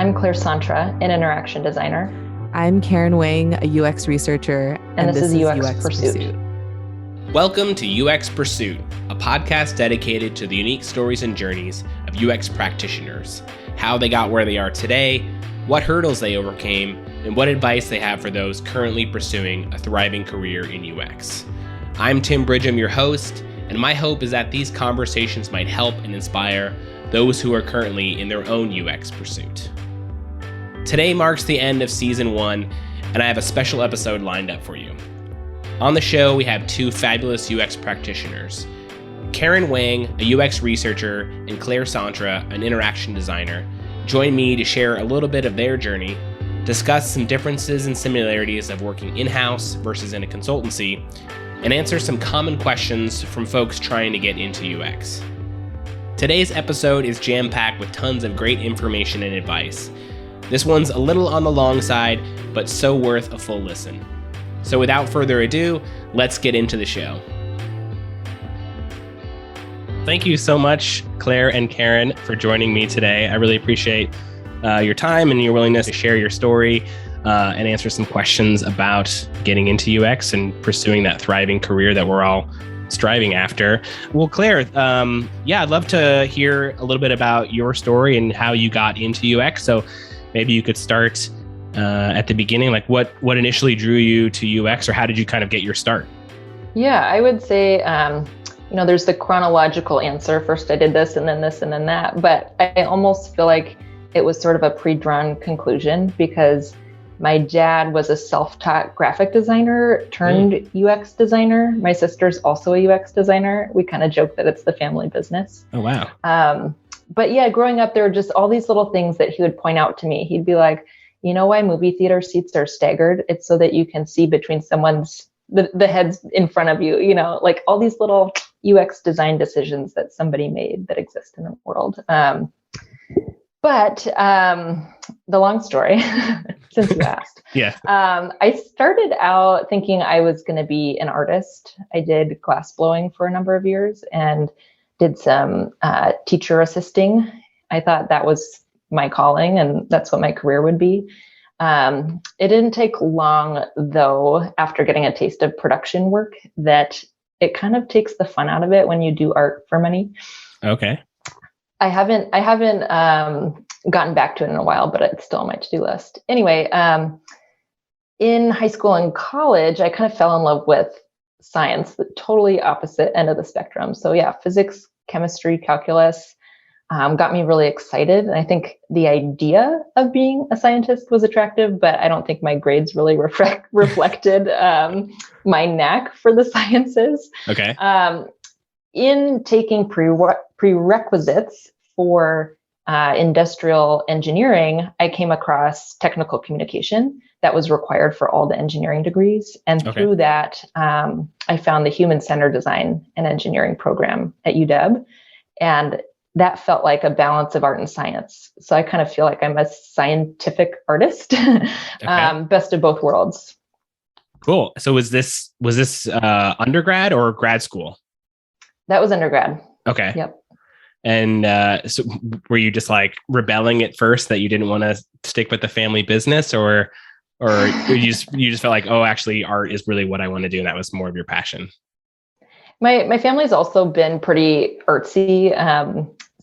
I'm Claire Sontra, an interaction designer. I'm Karen Wang, a UX researcher, and this is UX Pursuit. Welcome to UX Pursuit, a podcast dedicated to the unique stories and journeys of UX practitioners, how they got where they are today, what hurdles they overcame, and what advice they have for those currently pursuing a thriving career in UX. I'm Tim Bridgham, your host, and my hope is that these conversations might help and inspire those who are currently in their own UX pursuit. Today marks the end of season 1, and I have a special episode lined up for you. On the show, we have two fabulous UX practitioners. Karen Wang, a UX researcher, and Claire Sontra, an interaction designer, join me to share a little bit of their journey, discuss some differences and similarities of working in-house versus in a consultancy, and answer some common questions from folks trying to get into UX. Today's episode is jam-packed with tons of great information and advice. This one's a little on the long side, but so worth a full listen. So without further ado, let's get into the show. Thank you so much, Claire and Karen, for joining me today. I really appreciate your time and your willingness to share your story and answer some questions about getting into UX and pursuing that thriving career that we're all striving after. Well, Claire, I'd love to hear a little bit about your story and how you got into UX. So maybe you could start at the beginning, like what initially drew you to UX, or how did you kind of get your start? Yeah, I would say, there's the chronological answer. First I did this and then this and then that, but I almost feel like it was sort of a pre-drawn conclusion because my dad was a self-taught graphic designer turned UX designer. My sister's also a UX designer. We kind of joke that it's the family business. Oh, wow. But yeah, growing up, there were just all these little things that he would point out to me. He'd be like, you know why movie theater seats are staggered? It's so that you can see between the heads in front of you, like all these little UX design decisions that somebody made that exist in the world. But the long story, since you asked, yeah. I started out thinking I was going to be an artist. I did glass blowing for a number of years and did some teacher assisting. I thought that was my calling and that's what my career would be. It didn't take long, though, after getting a taste of production work, that it kind of takes the fun out of it when you do art for money. Okay. I haven't gotten back to it in a while, but it's still on my to-do list. Anyway, in high school and college, I kind of fell in love with science, the totally opposite end of the spectrum. So yeah, physics, chemistry, calculus got me really excited. And I think the idea of being a scientist was attractive, but I don't think my grades really reflected my knack for the sciences. Okay. In taking prerequisites for industrial engineering, I came across technical communication that was required for all the engineering degrees. And through that, I found the human-centered design and engineering program at UW. And that felt like a balance of art and science. So I kind of feel like I'm a scientific artist, best of both worlds. Cool. So was this undergrad or grad school? That was undergrad. Okay. Yep. And so were you just like rebelling at first that you didn't want to stick with the family business, or you just felt like, oh, actually art is really what I want to do, and that was more of your passion? My family's also been pretty artsy.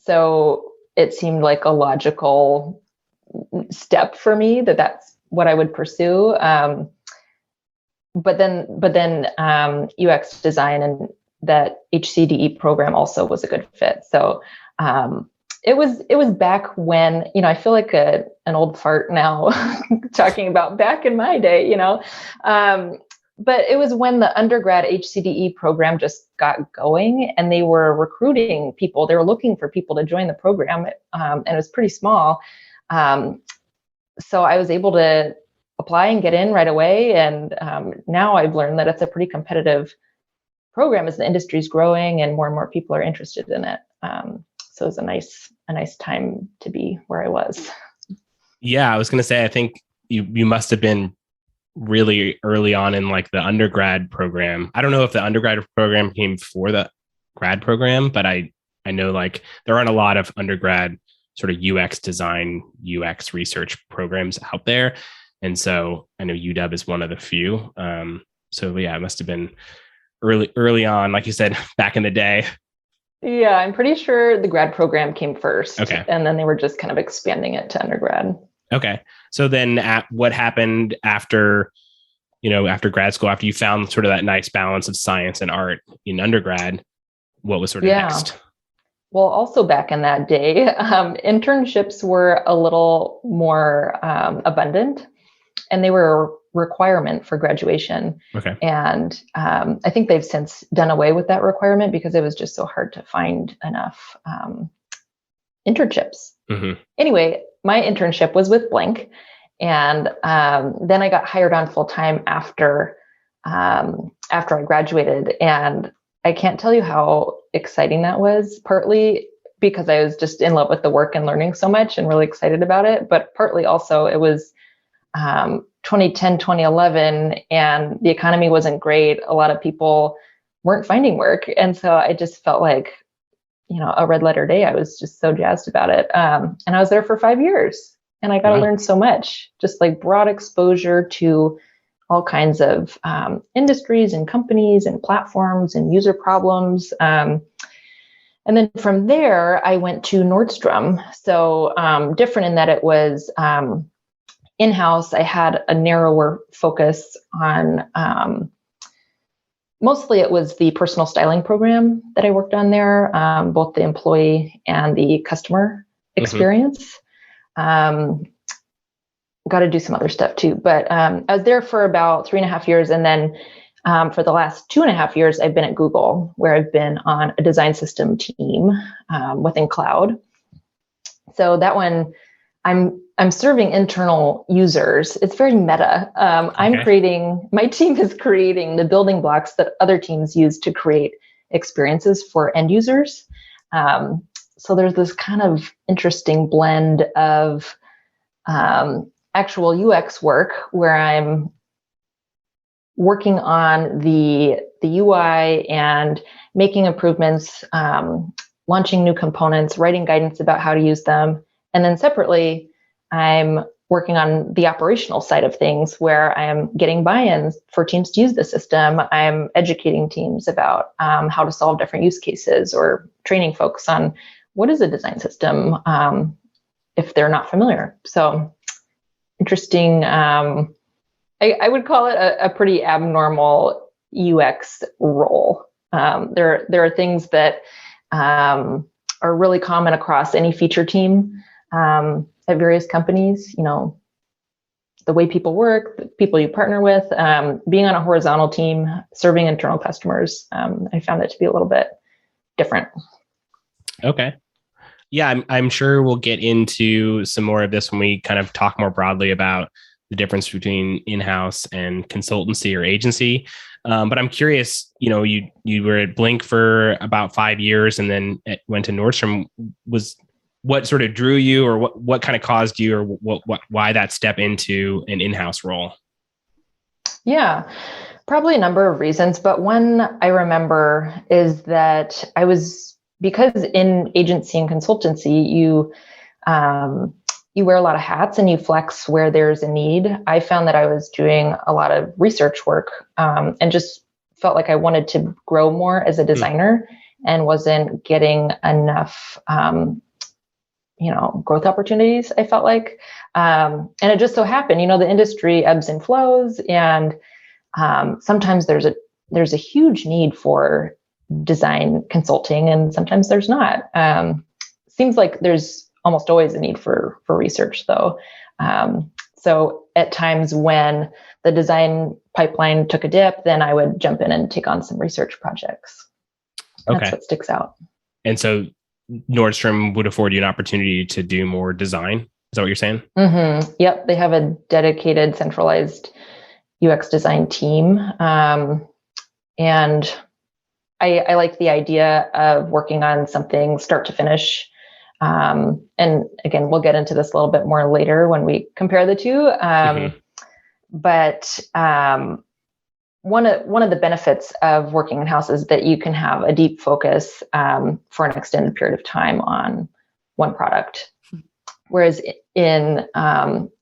So it seemed like a logical step for me that's what I would pursue. But then UX design and that HCDE program also was a good fit. So it was back when, I feel like an old fart now talking about back in my day, but it was when the undergrad HCDE program just got going and they were recruiting people. They were looking for people to join the program, and it was pretty small. So I was able to apply and get in right away. And now I've learned that it's a pretty competitive program as the industry is growing and more people are interested in it. So it was a nice time to be where I was. Yeah, I was going to say, I think you must have been really early on in like the undergrad program. I don't know if the undergrad program came before the grad program, but I know like there aren't a lot of undergrad sort of UX design, UX research programs out there. And so I know UW is one of the few. So yeah, it must have been early on, like you said, back in the day. Yeah, I'm pretty sure the grad program came first. Okay. And then they were just kind of expanding it to undergrad. Okay. So then what happened after grad school, after you found sort of that nice balance of science and art in undergrad, what was sort of next? Well, also back in that day, internships were a little more abundant, and they were a requirement for graduation. Okay. And I think they've since done away with that requirement because it was just so hard to find enough internships. Mm-hmm. Anyway, my internship was with Blink. And then I got hired on full time after I graduated. And I can't tell you how exciting that was, partly because I was just in love with the work and learning so much and really excited about it. But partly also it was 2010, 2011, and the economy wasn't great. A lot of people weren't finding work. And so I just felt like, a red letter day. I was just so jazzed about it. And I was there for 5 years. And I got to learn so much, just like broad exposure to all kinds of industries and companies and platforms and user problems. And then from there, I went to Nordstrom. So different in that it was in-house. I had a narrower focus on, mostly it was the personal styling program that I worked on there, both the employee and the customer experience. Got to do some other stuff too, but I was there for about 3.5 years. And then for the last 2.5 years, I've been at Google, where I've been on a design system team within cloud. So that one, I'm serving internal users. It's very meta. My team is creating the building blocks that other teams use to create experiences for end users. So there's this kind of interesting blend of actual UX work where I'm working on the UI and making improvements, launching new components, writing guidance about how to use them. And then separately, I'm working on the operational side of things where I am getting buy-ins for teams to use the system. I'm educating teams about how to solve different use cases or training folks on what is a design system if they're not familiar. So interesting. I would call it a pretty abnormal UX role. There are things that are really common across any feature team at various companies. The way people work, the people you partner with, being on a horizontal team, serving internal customers. I found it to be a little bit different. Okay. Yeah, I'm sure we'll get into some more of this when we kind of talk more broadly about the difference between in-house and consultancy or agency. But I'm curious, you were at Blink for about 5 years and then went to Nordstrom. What sort of drew you, or what kind of caused you, or why that step into an in-house role? Yeah, probably a number of reasons, but one I remember is that because in agency and consultancy, you wear a lot of hats and you flex where there's a need. I found that I was doing a lot of research work and just felt like I wanted to grow more as a designer and wasn't getting enough growth opportunities, I felt like. And it just so happened, the industry ebbs and flows, and sometimes there's a huge need for design consulting, and sometimes there's not. Seems like there's almost always a need for research, though. So at times when the design pipeline took a dip, then I would jump in and take on some research projects. Okay. That's what sticks out. And so Nordstrom would afford you an opportunity to do more design. Is that what you're saying? Mm-hmm. Yep. They have a dedicated centralized UX design team. And I like the idea of working on something start to finish. And again, we'll get into this a little bit more later when we compare the two. But one of the benefits of working in-house is that you can have a deep focus for an extended period of time on one product. Whereas in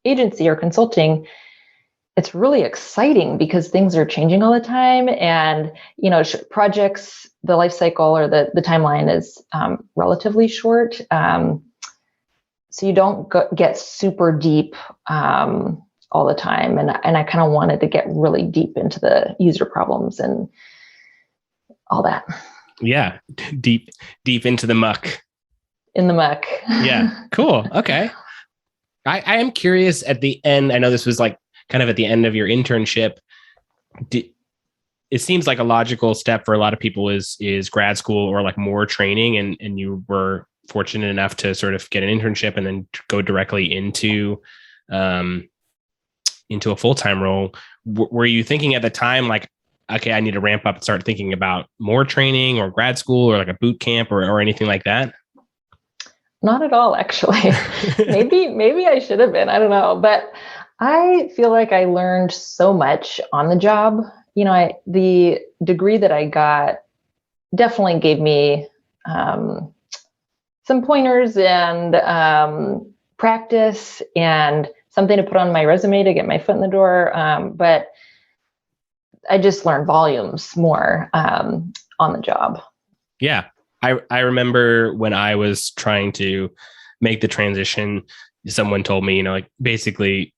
agency or consulting, it's really exciting because things are changing all the time, and projects, the life cycle or the timeline is relatively short. So you don't get super deep all the time, and I kind of wanted to get really deep into the user problems and all that. Yeah, deep into the muck. In the muck. Yeah, cool. Okay. I am curious at the end. I know this was like kind of at the end of your internship. It seems like a logical step for a lot of people is grad school or like more training, and you were fortunate enough to sort of get an internship and then go directly into a full-time role. Were you thinking at the time like, okay, I need to ramp up and start thinking about more training or grad school or like a boot camp or anything like that? Not at all, actually. maybe I should have been. I don't know, but I feel like I learned so much on the job. The degree that I got definitely gave me some pointers and practice and something to put on my resume to get my foot in the door. But I just learned volumes more on the job. Yeah. I remember when I was trying to make the transition, someone told me, like basically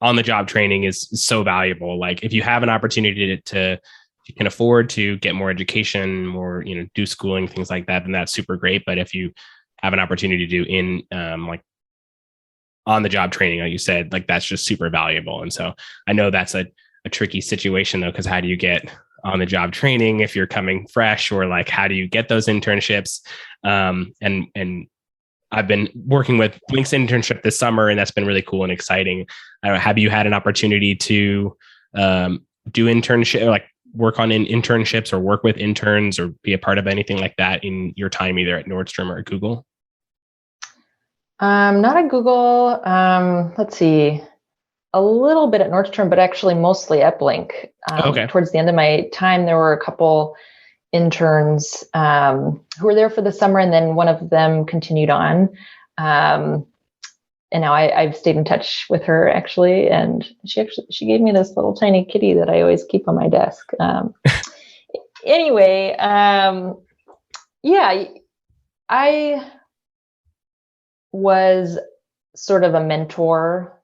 on the job training is so valuable. Like if you have an opportunity to you can afford to get more education or, do schooling, things like that, then that's super great. But if you have an opportunity to do like on the job training, like you said, like that's just super valuable. And so I know that's a tricky situation though, because how do you get on the job training if you're coming fresh, or like, how do you get those internships? And I've been working with Blink's internship this summer, and that's been really cool and exciting. I don't know, have you had an opportunity to do internship, or like work on internships or work with interns or be a part of anything like that in your time, either at Nordstrom or at Google? Not at Google. Let's see. A little bit at Nordstrom, but actually mostly at Blink. Okay. Towards the end of my time, there were a couple interns who were there for the summer, and then one of them continued on. And now I've stayed in touch with her actually, and she gave me this little tiny kitty that I always keep on my desk. Anyway, yeah, I was sort of a mentor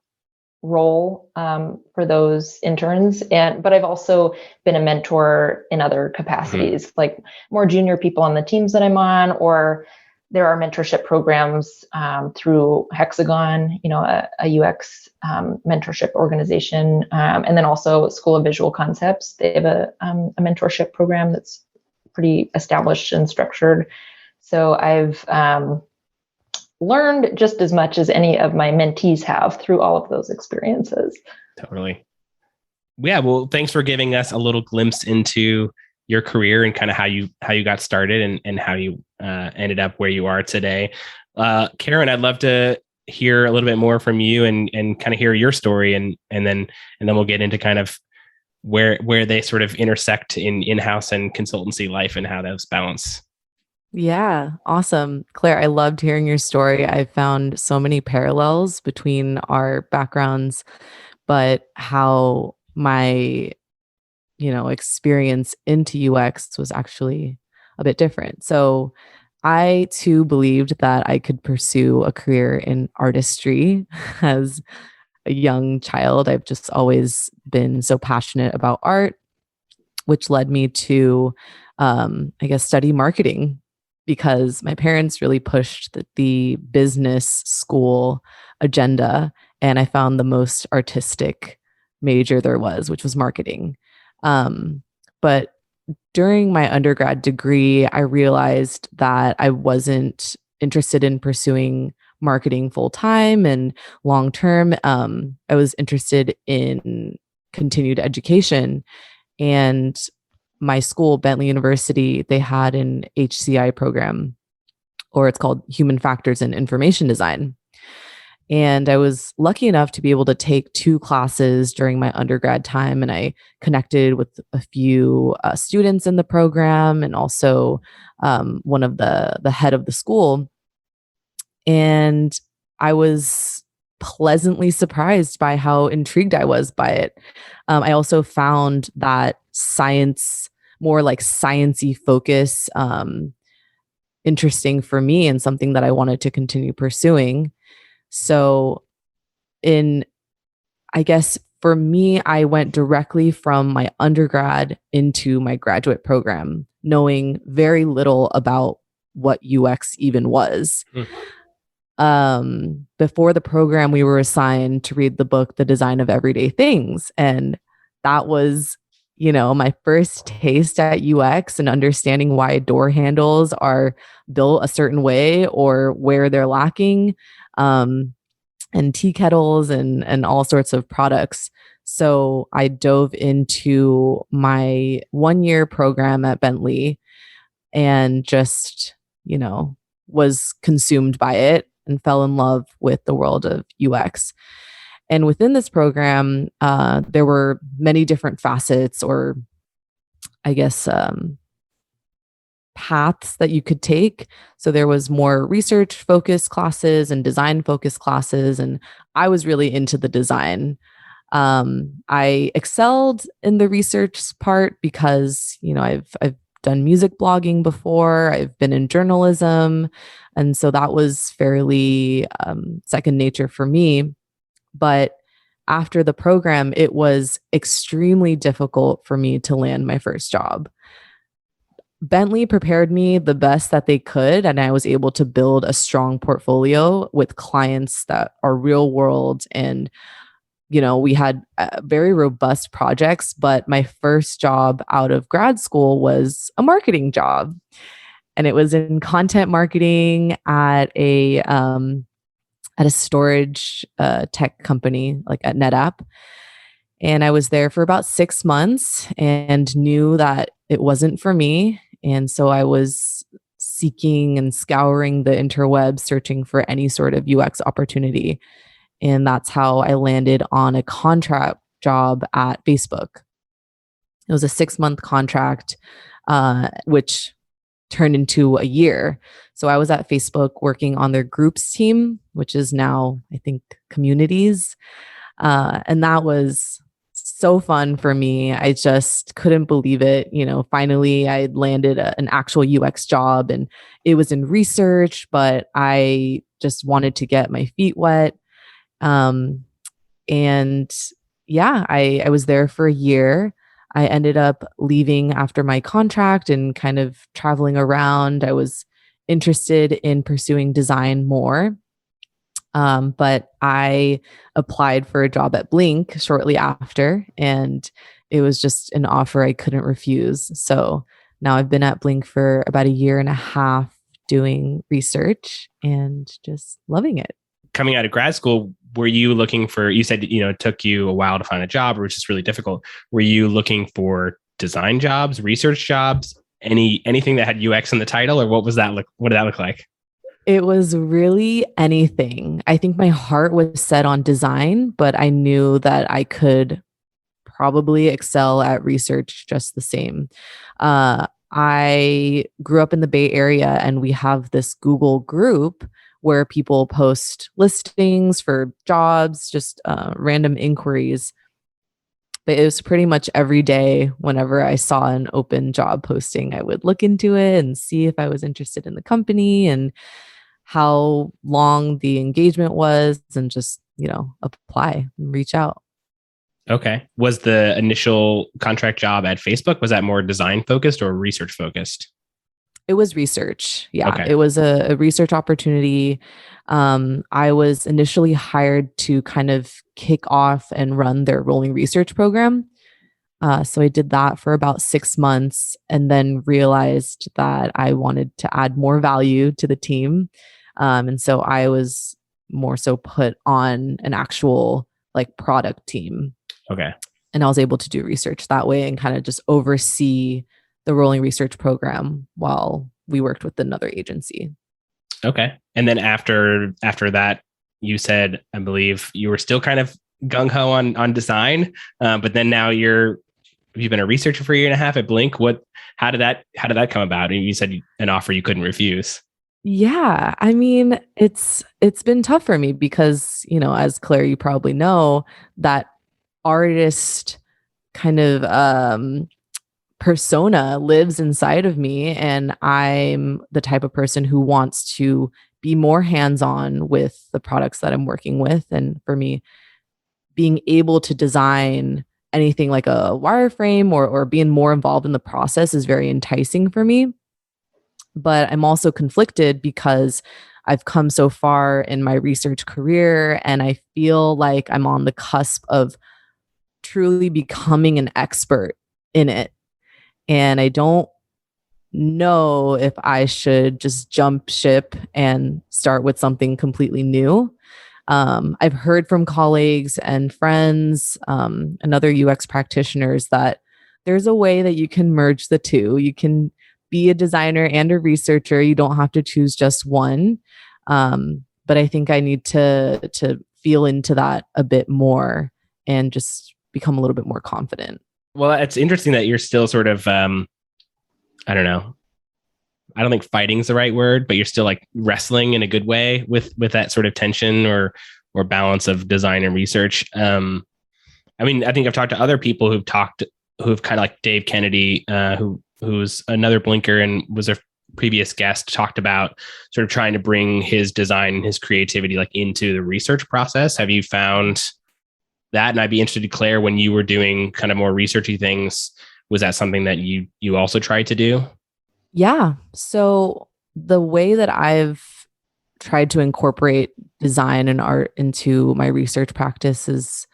role for those interns, but I've also been a mentor in other capacities, like more junior people on the teams that I'm on, or there are mentorship programs through Hexagon, a UX mentorship organization, and then also School of Visual Concepts. They have a mentorship program that's pretty established and structured. So I've learned just as much as any of my mentees have through all of those experiences. Totally. Yeah. Well, thanks for giving us a little glimpse into your career and kind of how you got started and how you ended up where you are today. Karen, I'd love to hear a little bit more from you and kind of hear your story, and then we'll get into kind of where they sort of intersect in-house and consultancy life and how those balance. Yeah, awesome. Claire, I loved hearing your story. I found so many parallels between our backgrounds, but how my, experience into UX was actually a bit different. So I too believed that I could pursue a career in artistry as a young child. I've just always been so passionate about art, which led me to, study marketing, because my parents really pushed the business school agenda, and I found the most artistic major there was, which was marketing. But during my undergrad degree, I realized that I wasn't interested in pursuing marketing full time and long term. I was interested in continued education, and my school, Bentley University, they had an HCI program, or it's called Human Factors in Information Design. And I was lucky enough to be able to take 2 classes during my undergrad time. And I connected with a few students in the program, and also one of the head of the school. And I was pleasantly surprised by how intrigued I was by it. I also found that science, more like sciencey focus, interesting for me and something that I wanted to continue pursuing. So I guess for me, I went directly from my undergrad into my graduate program, knowing very little about what UX even was. Before the program, we were assigned to read the book, The Design of Everyday Things. And that was, my first taste at UX and understanding why door handles are built a certain way or where they're lacking. And tea kettles and all sorts of products. So I dove into my 1-year program at Bentley and just, was consumed by it and fell in love with the world of UX. And within this program, there were many different facets or I guess paths that you could take. So there was more research focused classes and design focused classes. And I was really into the design. I excelled in the research part because, I've done music blogging before. I've been in journalism. And so that was fairly second nature for me. But after the program, it was extremely difficult for me to land my first job. Bentley prepared me the best that they could, and I was able to build a strong portfolio with clients that are real world. And, we had very robust projects, but my first job out of grad school was a marketing job. And it was in content marketing at a storage tech company, like at NetApp. And I was there for about 6 months and knew that it wasn't for me. And so I was seeking and scouring the interwebs, searching for any sort of UX opportunity. And that's how I landed on a contract job at Facebook. It was a 6-month contract, which turned into a year. So I was at Facebook working on their groups team, which is now, I think, communities. And that was so fun for me. I just couldn't believe it. Finally, I landed an actual UX job and it was in research, but I just wanted to get my feet wet. And yeah, I was there for a year. I ended up leaving after my contract and kind of traveling around. I was interested in pursuing design more. But I applied for a job at Blink shortly after, and it was just an offer I couldn't refuse. So now I've been at Blink for about 1.5 years doing research and just loving it. Coming out of grad school, were you looking for, you said, it took you a while to find a job, which is really difficult. Were you looking for design jobs, research jobs, anything that had UX in the title, or what did that look like? It was really anything. I think my heart was set on design, but I knew that I could probably excel at research just the same. I grew up in the Bay Area, and we have this Google group where people post listings for jobs, just random inquiries. But it was pretty much every day whenever I saw an open job posting, I would look into it and see if I was interested in the company and how long the engagement was and just, apply and reach out. Okay. Was the initial contract job at Facebook, was that more design focused or research focused? It was research. Yeah, okay. It was a research opportunity. I was initially hired to kind of kick off and run their rolling research program. So I did that for about 6 months and then realized that I wanted to add more value to the team. And so I was more so put on an actual product team. Okay. And I was able to do research that way and kind of just oversee the rolling research program while we worked with another agency. Okay. And then after that, you said, I believe you were still kind of gung-ho on design, but then now you've been a researcher for 1.5 years at Blink. How did that come about? And you said an offer you couldn't refuse. Yeah, I mean, it's been tough for me because, as Claire, you probably know, that artist kind of persona lives inside of me, and I'm the type of person who wants to be more hands-on with the products that I'm working with. And for me, being able to design anything like a wireframe or being more involved in the process is very enticing for me. But I'm also conflicted because I've come so far in my research career and I feel like I'm on the cusp of truly becoming an expert in it. And I don't know if I should just jump ship and start with something completely new. I've heard from colleagues and friends and other UX practitioners that there's a way that you can merge the two. You can be a designer and a researcher. You don't have to choose just one. But I think I need to feel into that a bit more and just become a little bit more confident. Well, it's interesting that you're still sort of, I don't know. I don't think fighting is the right word, but you're still like wrestling in a good way with that sort of tension or balance of design and research. I mean, I think I've talked to other people who've kind of like Dave Kennedy, who's another blinker and was a previous guest, talked about sort of trying to bring his design and his creativity like into the research process. Have you found that? And I'd be interested, Claire, when you were doing kind of more researchy things, was that something that you also tried to do? Yeah. So the way that I've tried to incorporate design and art into my research practice is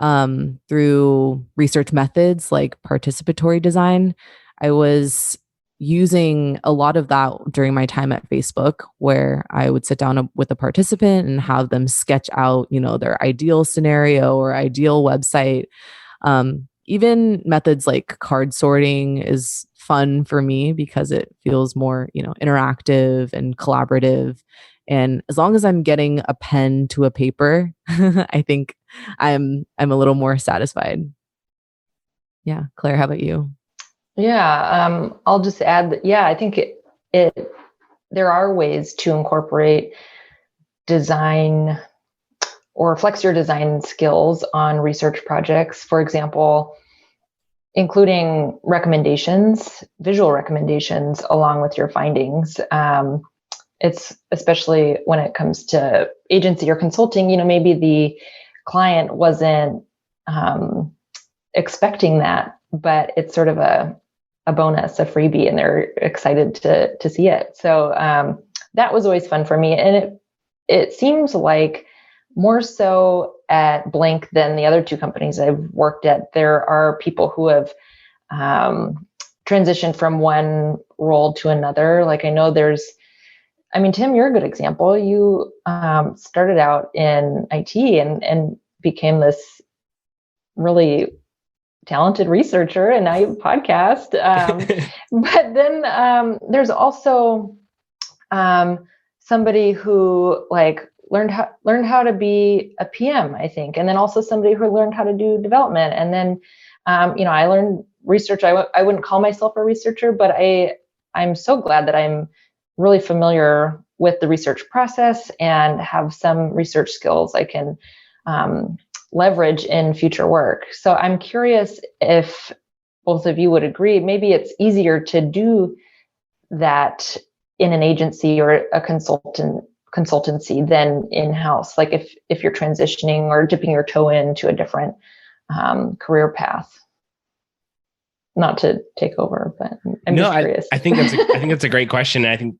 through research methods like participatory design. I was using a lot of that during my time at Facebook, where I would sit down with a participant and have them sketch out, their ideal scenario or ideal website. Even methods like card sorting is fun for me because it feels more, interactive and collaborative. And as long as I'm getting a pen to a paper, I think I'm a little more satisfied. Yeah. Claire, how about you? Yeah, I'll just add that, I think there are ways to incorporate design or flex your design skills on research projects. For example, including recommendations, visual recommendations along with your findings. It's especially when it comes to agency or consulting, maybe the client wasn't expecting that, but it's sort of a bonus, a freebie, and they're excited to see it. So that was always fun for me. And it seems like more so at Blink than the other two companies I've worked at, there are people who have transitioned from one role to another. Like I know Tim, you're a good example. You started out in IT and became this really talented researcher, and now you have a podcast. But then there's also somebody who like learned how to be a PM, I think, and then also somebody who learned how to do development. And then I learned research. I wouldn't call myself a researcher, but I'm so glad that I'm really familiar with the research process and have some research skills I can leverage in future work. So I'm curious if both of you would agree, maybe it's easier to do that in an agency or a consultancy than in-house, like if you're transitioning or dipping your toe into a different career path. Not to take over, but I'm just curious. I think that's a great question. I think,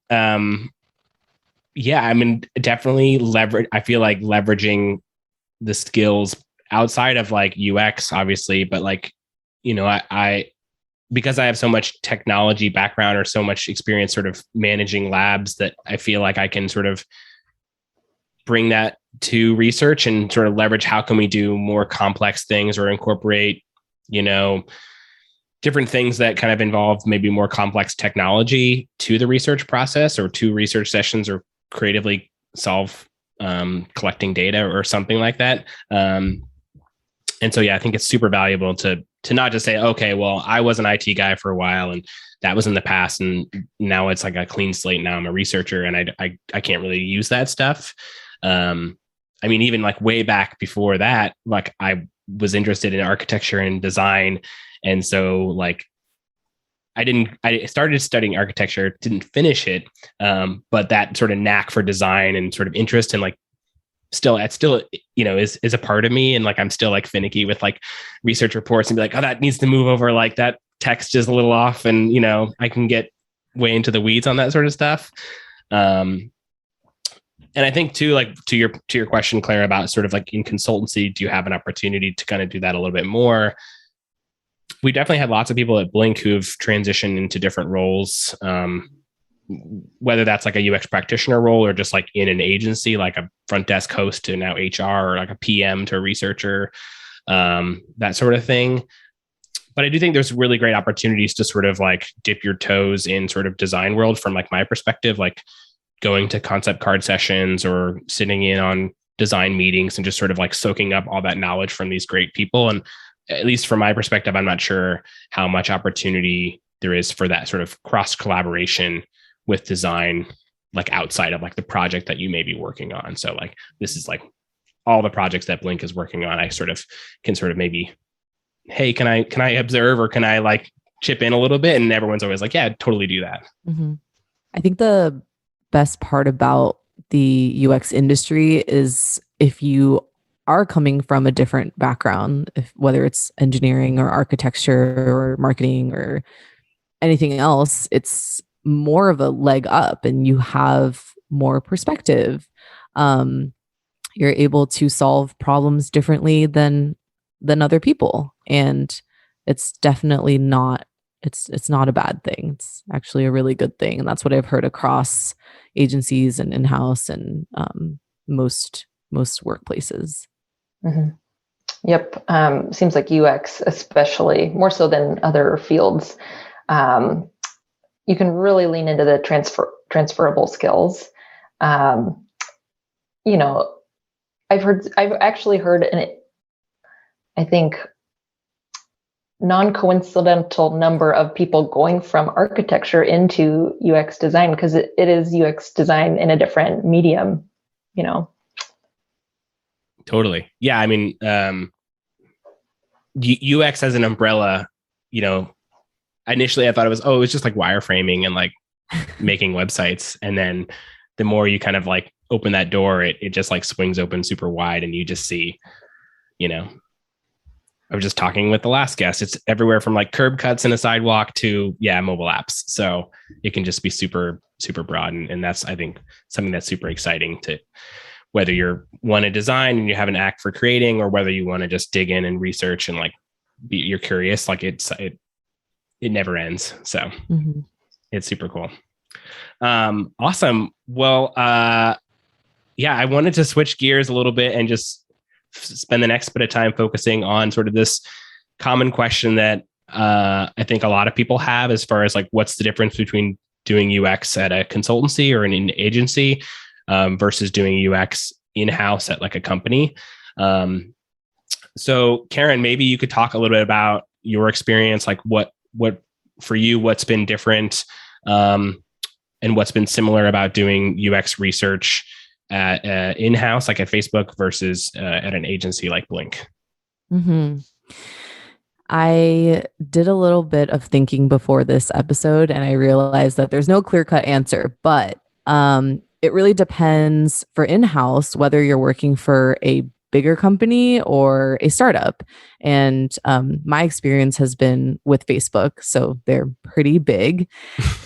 definitely leverage. I feel like leveraging the skills outside of like UX, obviously, but like, I because I have so much technology background or so much experience sort of managing labs, that I feel like I can sort of bring that to research and sort of leverage how can we do more complex things or incorporate, different things that kind of involve maybe more complex technology to the research process or to research sessions, or creatively solve collecting data or something like that. And so, I think it's super valuable to to not just say, okay, well, I was an IT guy for a while and that was in the past, and now it's like a clean slate. Now I'm a researcher and I can't really use that stuff. I mean, even like way back before that, like I was interested in architecture and design. And so like I started studying architecture, didn't finish it. But that sort of knack for design and sort of interest in like still, you know, is a part of me. And like, I'm still like finicky with like research reports and be like, oh, that needs to move over. Like that text is a little off. And, you know, I can get way into the weeds on that sort of stuff. And I think too, like to your question, Claire, about sort of like in consultancy, do you have an opportunity to kind of do that a little bit more? We definitely had lots of people at Blink who've transitioned into different roles, whether that's like a UX practitioner role or just like in an agency, like a front desk host to now HR, or like a PM to a researcher, that sort of thing. But I do think there's really great opportunities to sort of like dip your toes in sort of design world from like my perspective, like going to concept card sessions or sitting in on design meetings and just sort of like soaking up all that knowledge from these great people. And at least from my perspective, I'm not sure how much opportunity there is for that sort of cross collaboration with design, like outside of like the project that you may be working on. So like, this is like all the projects that Blink is working on. I sort of can sort of maybe, hey, can I observe, or can I like chip in a little bit? And everyone's always like, yeah, totally do that. Mm-hmm. I think the best part about the UX industry is if you are coming from a different background, whether it's engineering or architecture or marketing or anything else, it's more of a leg up and you have more perspective. You're able to solve problems differently than other people. And it's definitely not, it's not a bad thing. It's actually a really good thing. And that's what I've heard across agencies and in-house and most workplaces. Mm-hmm. Yep. Seems like UX, especially more so than other fields, you can really lean into the transferable skills. You know, I've actually heard, and I think non-coincidental number of people going from architecture into UX design, because it is UX design in a different medium, you know. Totally. Yeah. I mean, UX as an umbrella, you know, initially I thought it was just like wireframing and like making websites. And then the more you kind of like open that door, it just like swings open super wide and you just see, you know, I was just talking with the last guest. It's everywhere from like curb cuts in a sidewalk to mobile apps. So it can just be super, super broad. And that's, I think, something that's super exciting to, whether you're want to design and you have an act for creating, or whether you want to just dig in and research and like you're curious, like it never ends. So It's super cool. Awesome. Well, I wanted to switch gears a little bit and just spend the next bit of time focusing on sort of this common question that I think a lot of people have, as far as like, what's the difference between doing UX at a consultancy or an agency versus doing UX in-house at like a company. So Karen, maybe you could talk a little bit about your experience, like what for you, what's been different and what's been similar about doing UX research at in-house, like at Facebook, versus at an agency like Blink. Mm-hmm. I did a little bit of thinking before this episode, and I realized that there's no clear-cut answer, but it really depends for in-house whether you're working for a bigger company or a startup. And my experience has been with Facebook, so they're pretty big.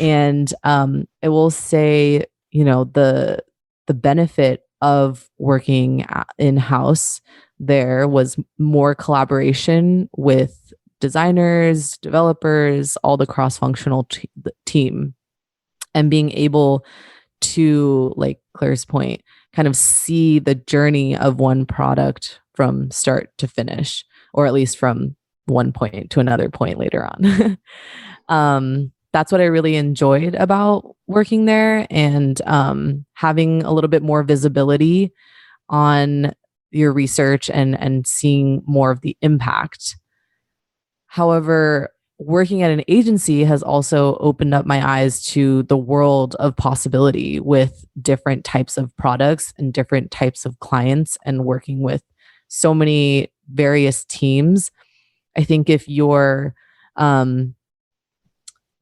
And I will say, you know, the benefit of working in-house there was more collaboration with designers, developers, all the cross-functional team, and being able to, like Claire's point, kind of see the journey of one product from start to finish, or at least from one point to another point later on. That's what I really enjoyed about working there, and having a little bit more visibility on your research and seeing more of the impact. However, working at an agency has also opened up my eyes to the world of possibility with different types of products and different types of clients and working with so many various teams. I think if you're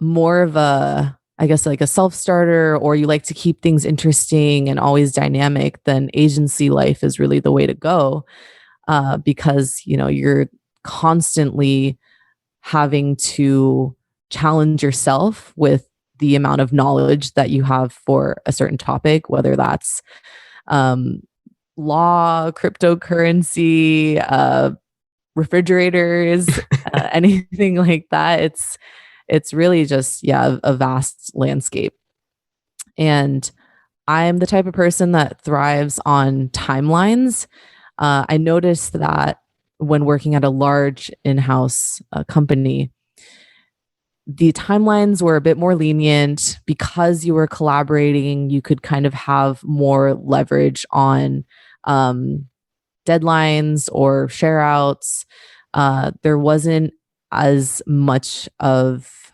more of a, I guess, like a self-starter, or you like to keep things interesting and always dynamic, then agency life is really the way to go, because, you're constantly having to challenge yourself with the amount of knowledge that you have for a certain topic, whether that's law, cryptocurrency, refrigerators, anything like that. It's really just, a vast landscape. And I'm the type of person that thrives on timelines. I noticed that when working at a large in-house company, the timelines were a bit more lenient because you were collaborating. You could kind of have more leverage on deadlines or share outs. There wasn't as much of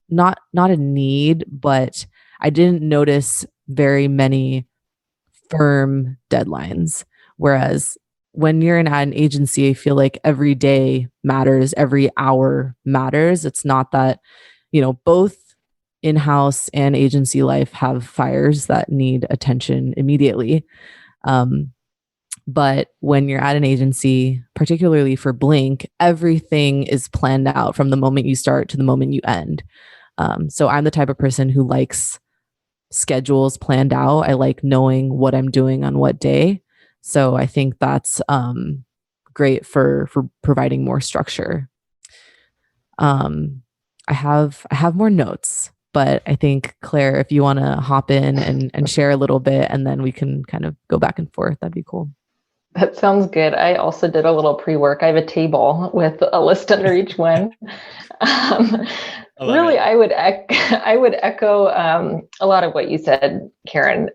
not a need, but I didn't notice very many firm deadlines. Whereas when you're at an agency, I feel like every day matters, every hour matters. It's not that, both in-house and agency life have fires that need attention immediately. But when you're at an agency, particularly for Blink, everything is planned out from the moment you start to the moment you end. So I'm the type of person who likes schedules planned out. I like knowing what I'm doing on what day. So I think that's great for providing more structure. I have more notes, but I think, Claire, if you want to hop in and share a little bit, and then we can kind of go back and forth, that'd be cool. That sounds good. I also did a little pre-work. I have a table with a list under each one. Really, I would echo a lot of what you said, Karen.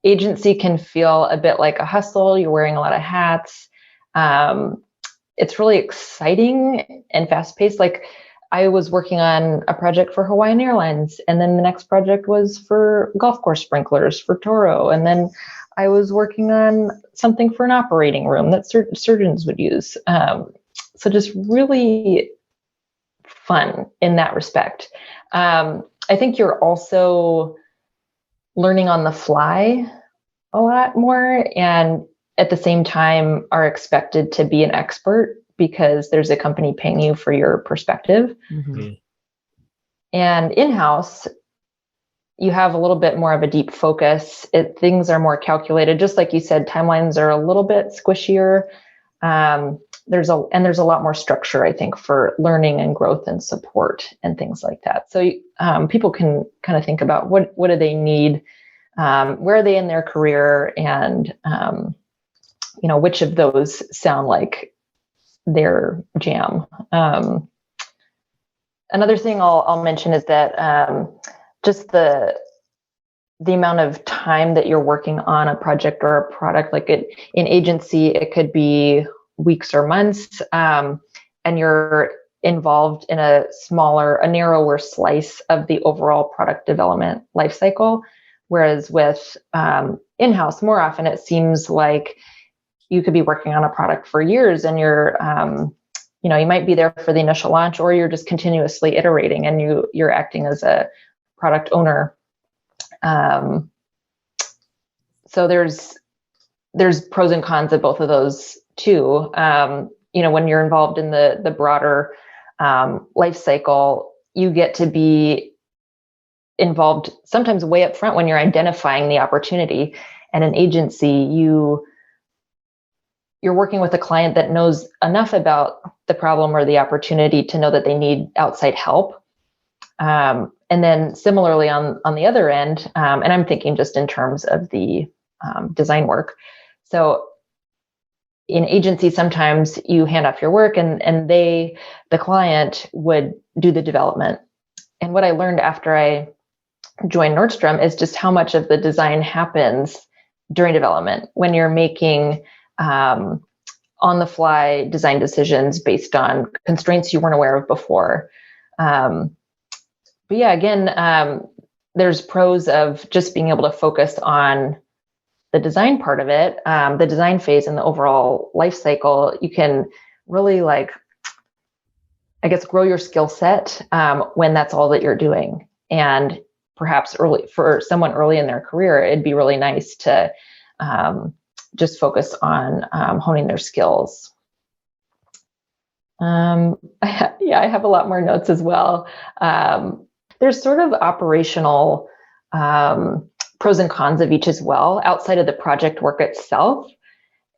Agency can feel a bit like a hustle. You're wearing a lot of hats. It's really exciting and fast-paced. Like, I was working on a project for Hawaiian Airlines, and then the next project was for golf course sprinklers for Toro, and then I was working on something for an operating room that surgeons would use. So just really fun in that respect. I think you're also learning on the fly a lot more, and at the same time are expected to be an expert because there's a company paying you for your perspective. Mm-hmm. And in-house, you have a little bit more of a deep focus. Things are more calculated. Just like you said, timelines are a little bit squishier. There's a lot more structure, I think, for learning and growth and support and things like that. So people can kind of think about what do they need, where are they in their career, and which of those sound like their jam. Another thing I'll mention is that just the amount of time that you're working on a project or a product, like in agency, it could be weeks or months, and you're involved in a narrower slice of the overall product development lifecycle. Whereas with in-house, more often it seems like you could be working on a product for years, and you're you might be there for the initial launch, or you're just continuously iterating and you're acting as a product owner. So there's pros and cons of both of those too. When you're involved in the broader life cycle, you get to be involved sometimes way up front when you're identifying the opportunity. And an agency, you're working with a client that knows enough about the problem or the opportunity to know that they need outside help. And then similarly on the other end, and I'm thinking just in terms of the design work. So in agency, sometimes you hand off your work and the client would do the development. And what I learned after I joined Nordstrom is just how much of the design happens during development when you're making on the fly design decisions based on constraints you weren't aware of before. But yeah, again, there's pros of just being able to focus on the design part of it, the design phase and the overall life cycle. You can really grow your skill set when that's all that you're doing. And perhaps for someone early in their career, it'd be really nice to just focus on honing their skills. I have a lot more notes as well. There's sort of operational pros and cons of each as well, outside of the project work itself.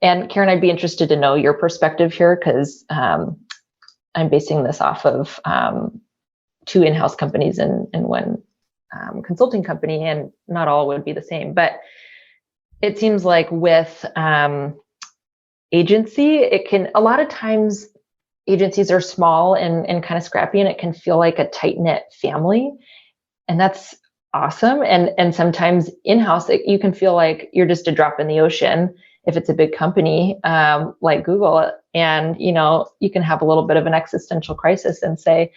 And Karen, I'd be interested to know your perspective here, because I'm basing this off of 2 in-house companies and 1 consulting company, and not all would be the same. But it seems like with agency, a lot of times agencies are small and kind of scrappy, and it can feel like a tight-knit family. And that's awesome. And sometimes in-house, you can feel like you're just a drop in the ocean if it's a big company like Google. And, you can have a little bit of an existential crisis and say,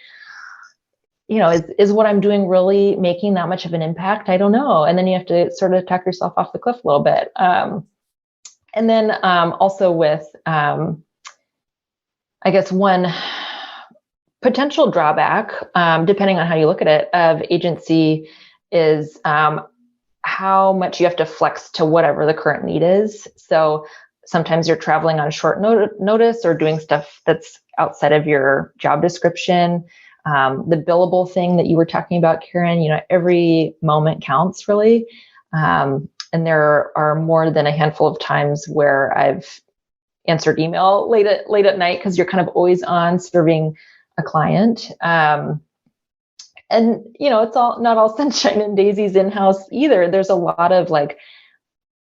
is what I'm doing really making that much of an impact? I don't know. And then you have to sort of talk yourself off the cliff a little bit. And then also with, I guess, one potential drawback, depending on how you look at it, of agency is how much you have to flex to whatever the current need is. So sometimes you're traveling on short notice or doing stuff that's outside of your job description. The billable thing that you were talking about, Karen, every moment counts really. And there are more than a handful of times where I've answered email late at night, because you're kind of always on serving a client. And it's not all sunshine and daisies in-house either. There's a lot of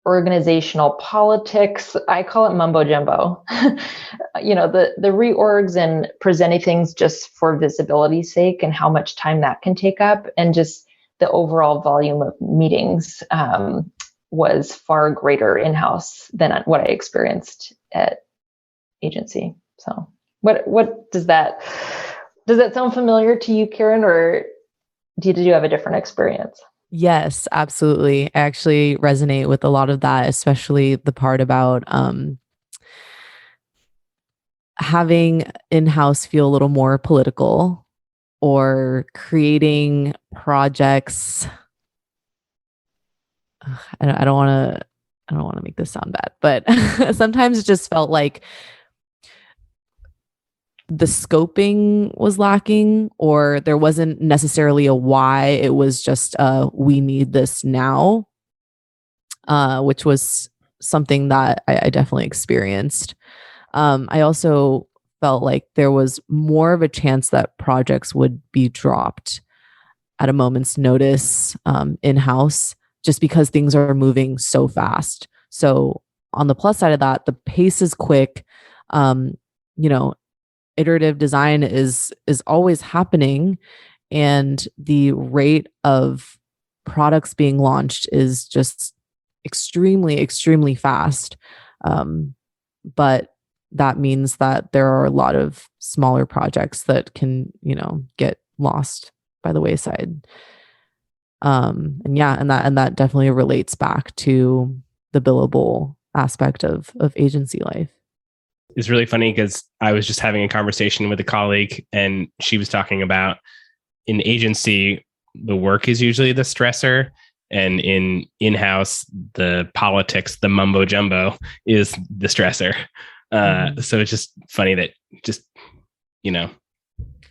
organizational politics. I call it mumbo jumbo. The reorgs and presenting things just for visibility's sake, and how much time that can take up, and just the overall volume of meetings was far greater in-house than what I experienced at agency. So what does that sound familiar to you, Karen, or did you have a different experience? Yes, absolutely. I actually resonate with a lot of that, especially the part about having in-house feel a little more political, or creating projects. I don't want to make this sound bad, but sometimes it just felt like the scoping was lacking, or there wasn't necessarily a why. It was just we need this now, which was something that I definitely experienced. I also felt like there was more of a chance that projects would be dropped at a moment's notice in-house, just because things are moving so fast. So on the plus side of that, the pace is quick. Iterative design is always happening, and the rate of products being launched is just extremely, extremely fast. But that means that there are a lot of smaller projects that can, get lost by the wayside. And that definitely relates back to the billable aspect of agency life. It's really funny because I was just having a conversation with a colleague, and she was talking about in agency, the work is usually the stressor, and in-house, the politics, the mumbo jumbo is the stressor. So it's just funny that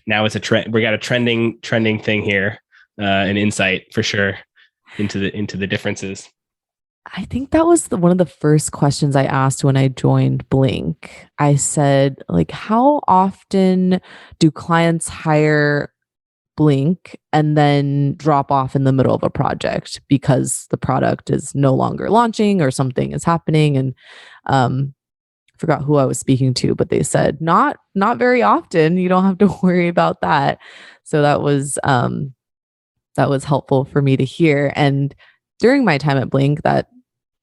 now it's a trend. We got a trending thing here, an insight for sure into the differences. I think that was one of the first questions I asked when I joined Blink. I said, how often do clients hire Blink and then drop off in the middle of a project because the product is no longer launching or something is happening? And forgot who I was speaking to, but they said not very often. You don't have to worry about that. So that was helpful for me to hear. And during my time at Blink, that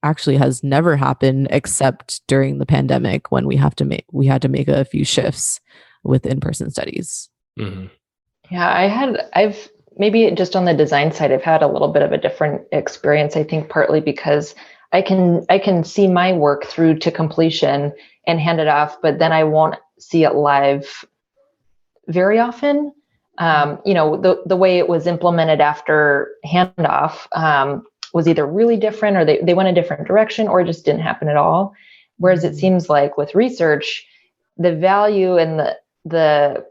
actually has never happened except during the pandemic when we had to make a few shifts with in-person studies. Mm-hmm. Yeah, I've maybe just on the design side, I've had a little bit of a different experience. I think partly because I can see my work through to completion and hand it off, but then I won't see it live very often. The way it was implemented after handoff was either really different, or they went a different direction, or it just didn't happen at all. Whereas it seems like with research, the value and the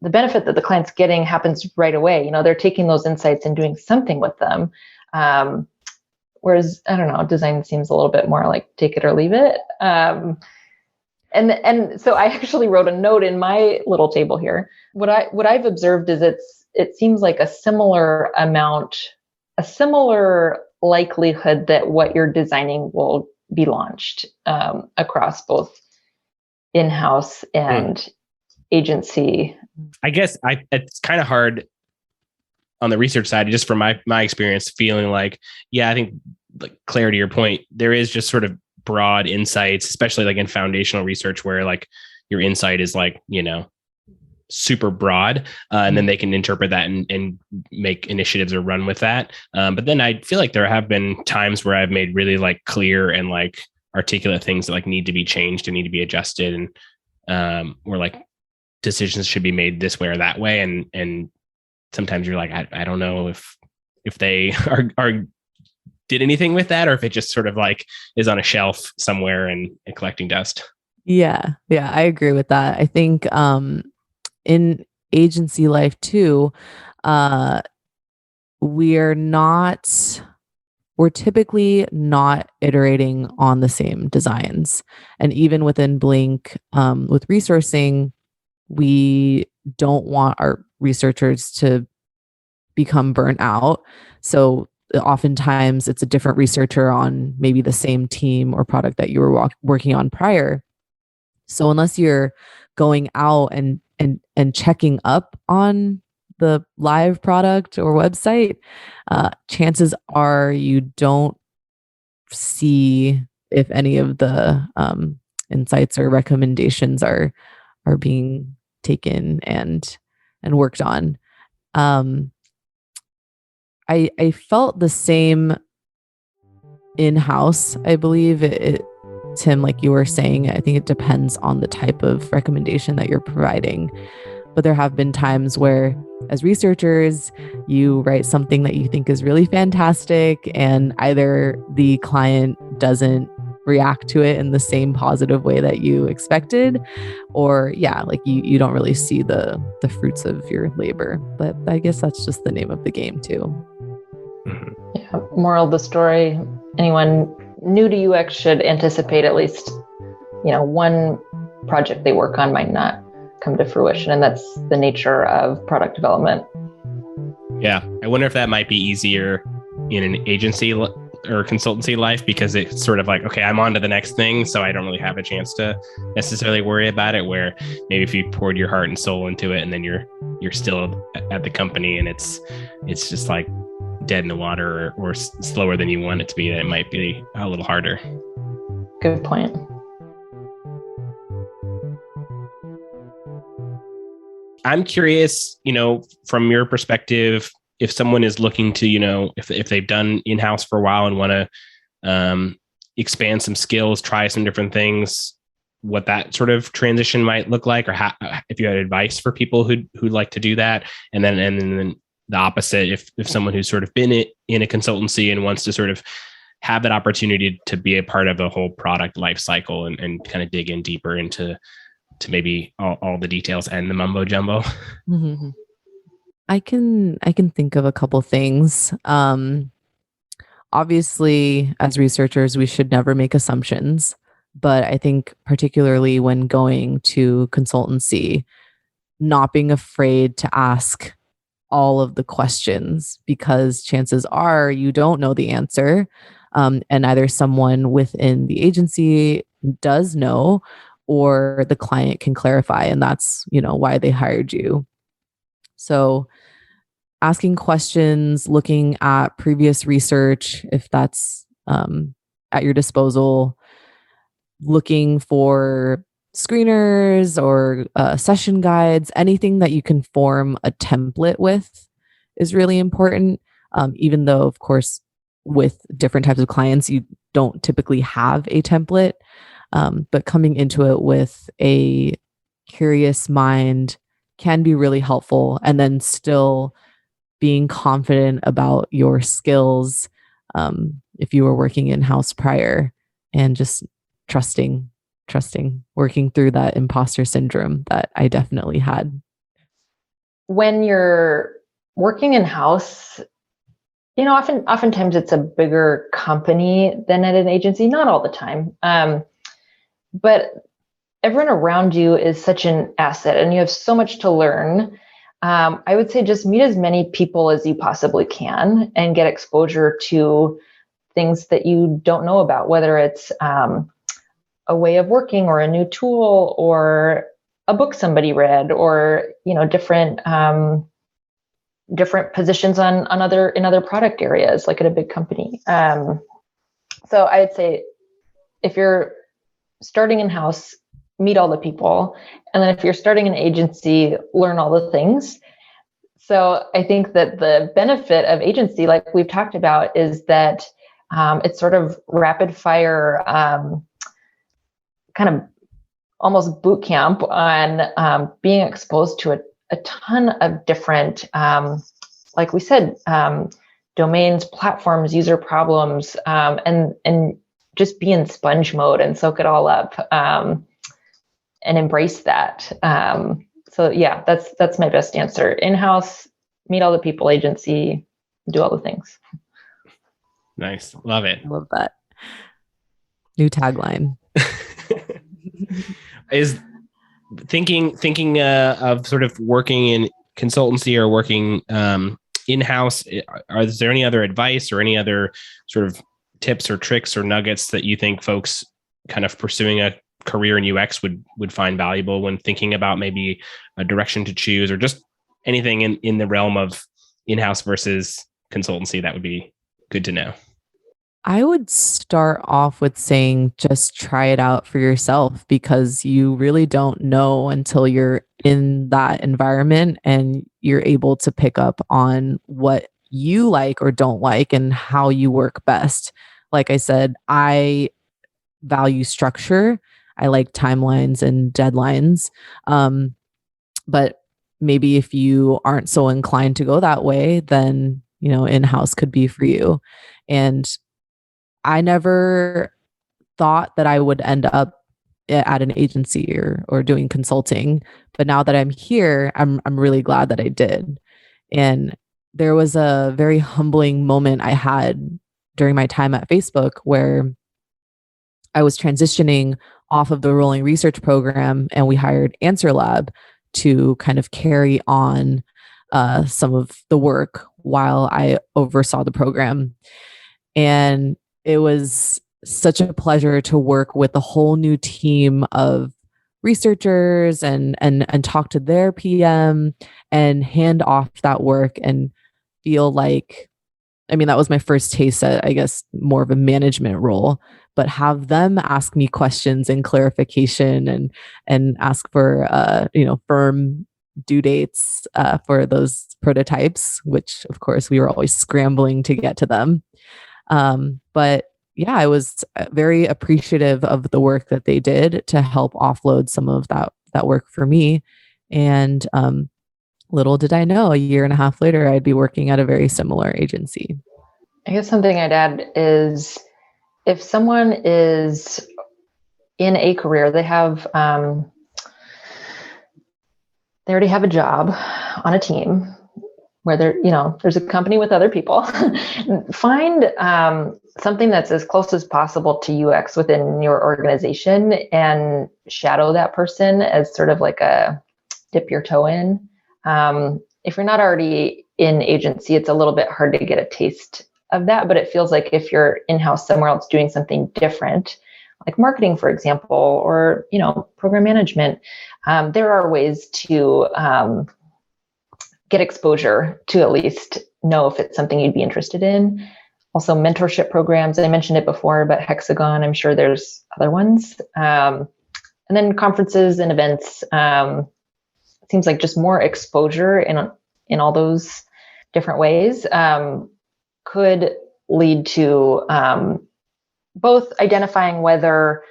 benefit that the client's getting happens right away. They're taking those insights and doing something with them. Whereas, I don't know, design seems a little bit more like take it or leave it. And so I actually wrote a note in my little table here. What I've observed is it seems like a similar likelihood that what you're designing will be launched across both in-house and agency. I guess it's kind of hard on the research side, just from my experience, feeling like, yeah, I think, like, Claire, to your point, there is just sort of broad insights, especially like in foundational research, where like your insight is like, super broad, and then they can interpret that and make initiatives or run with that. But then I feel like there have been times where I've made really like clear and like articulate things that like need to be changed and need to be adjusted, and or like decisions should be made this way or that way. And sometimes you're like, I don't know if they are did anything with that, or if it just sort of like is on a shelf somewhere and collecting dust. Yeah, I agree with that. I think in agency life too, we're typically not iterating on the same designs. And even within Blink, with resourcing, we don't want our researchers to become burnt out. So oftentimes it's a different researcher on maybe the same team or product that you were working on prior. So unless you're going out and checking up on the live product or website, chances are you don't see if any of the insights or recommendations are being taken and worked on. I felt the same in-house. I believe Tim, like you were saying, I think it depends on the type of recommendation that you're providing. But there have been times where, as researchers, you write something that you think is really fantastic, and either the client doesn't react to it in the same positive way that you expected, or like you don't really see the fruits of your labor. But I guess that's just the name of the game too. Yeah. Moral of the story: anyone new to UX should anticipate at least, one project they work on might not come to fruition, and that's the nature of product development. Yeah, I wonder if that might be easier in an agency or consultancy life, because it's sort of like, okay, I'm on to the next thing, so I don't really have a chance to necessarily worry about it. Where maybe if you poured your heart and soul into it, and then you're still at the company, and it's just like dead in the water or slower than you want it to be, then it might be a little harder. Good point. I'm curious, from your perspective, if someone is looking to, if they've done in-house for a while and want to expand some skills, try some different things, what that sort of transition might look like, or if you had advice for people who'd like to do that. And then the opposite, if someone who's sort of been in a consultancy and wants to sort of have that opportunity to be a part of a whole product life cycle and kind of dig in deeper into maybe all the details and the mumbo jumbo. Mm-hmm. I can think of a couple things. Obviously, as researchers, we should never make assumptions, but I think particularly when going to consultancy, not being afraid to ask all of the questions, because chances are you don't know the answer, and either someone within the agency does know, or the client can clarify, and that's why they hired you. So asking questions, looking at previous research, if that's at your disposal, looking for screeners or session guides, anything that you can form a template with is really important. Even though, of course, with different types of clients, you don't typically have a template, but coming into it with a curious mind can be really helpful. And then still being confident about your skills if you were working in-house prior, and just trusting, working through that imposter syndrome that I definitely had. When you're working in-house, oftentimes it's a bigger company than at an agency, not all the time. But everyone around you is such an asset and you have so much to learn. I would say just meet as many people as you possibly can and get exposure to things that you don't know about, whether it's a way of working or a new tool or a book somebody read, or different positions in other product areas, like at a big company. So I'd say if you're starting in-house, meet all the people. And then if you're starting an agency, learn all the things. So I think that the benefit of agency, like we've talked about, is that it's sort of rapid fire, kind of almost boot camp on being exposed to a ton of different, like we said, domains, platforms, user problems, and just be in sponge mode and soak it all up, and embrace that. So yeah, that's my best answer. In-house, meet all the people, agency, do all the things. Nice. Love it. Love that. New tagline. Is thinking of sort of working in consultancy or working in-house, is there any other advice or any other sort of tips or tricks or nuggets that you think folks kind of pursuing a career in UX would find valuable when thinking about maybe a direction to choose, or just anything in the realm of in-house versus consultancy that would be good to know? I would start off with saying just try it out for yourself, because you really don't know until you're in that environment and you're able to pick up on what you like or don't like and how you work best. Like I said, I value structure. I like timelines and deadlines. But maybe if you aren't so inclined to go that way, then, in-house could be for you. And I never thought that I would end up at an agency or doing consulting, but now that I'm here, I'm really glad that I did. And there was a very humbling moment I had during my time at Facebook where I was transitioning off of the rolling research program, and we hired Answer Lab to kind of carry on some of the work while I oversaw the program. And it was such a pleasure to work with a whole new team of researchers and talk to their PM and hand off that work and feel like, that was my first taste at, I guess, more of a management role, but have them ask me questions and clarification and ask for, firm due dates for those prototypes, which of course we were always scrambling to get to them. But yeah, I was very appreciative of the work that they did to help offload some of that work for me. And little did I know, a year and a half later, I'd be working at a very similar agency. I guess something I'd add is if someone is in a career, they already have a job on a team where there's a company with other people. Find something that's as close as possible to UX within your organization and shadow that person as sort of like a dip your toe in. If you're not already in agency, it's a little bit hard to get a taste of that, but it feels like if you're in-house somewhere else doing something different, like marketing, for example, or, program management, there are ways to get exposure to at least know if it's something you'd be interested in. Also mentorship programs. I mentioned it before, but Hexagon, I'm sure there's other ones. And then conferences and events. Seems like just more exposure in all those different ways could lead to both identifying whether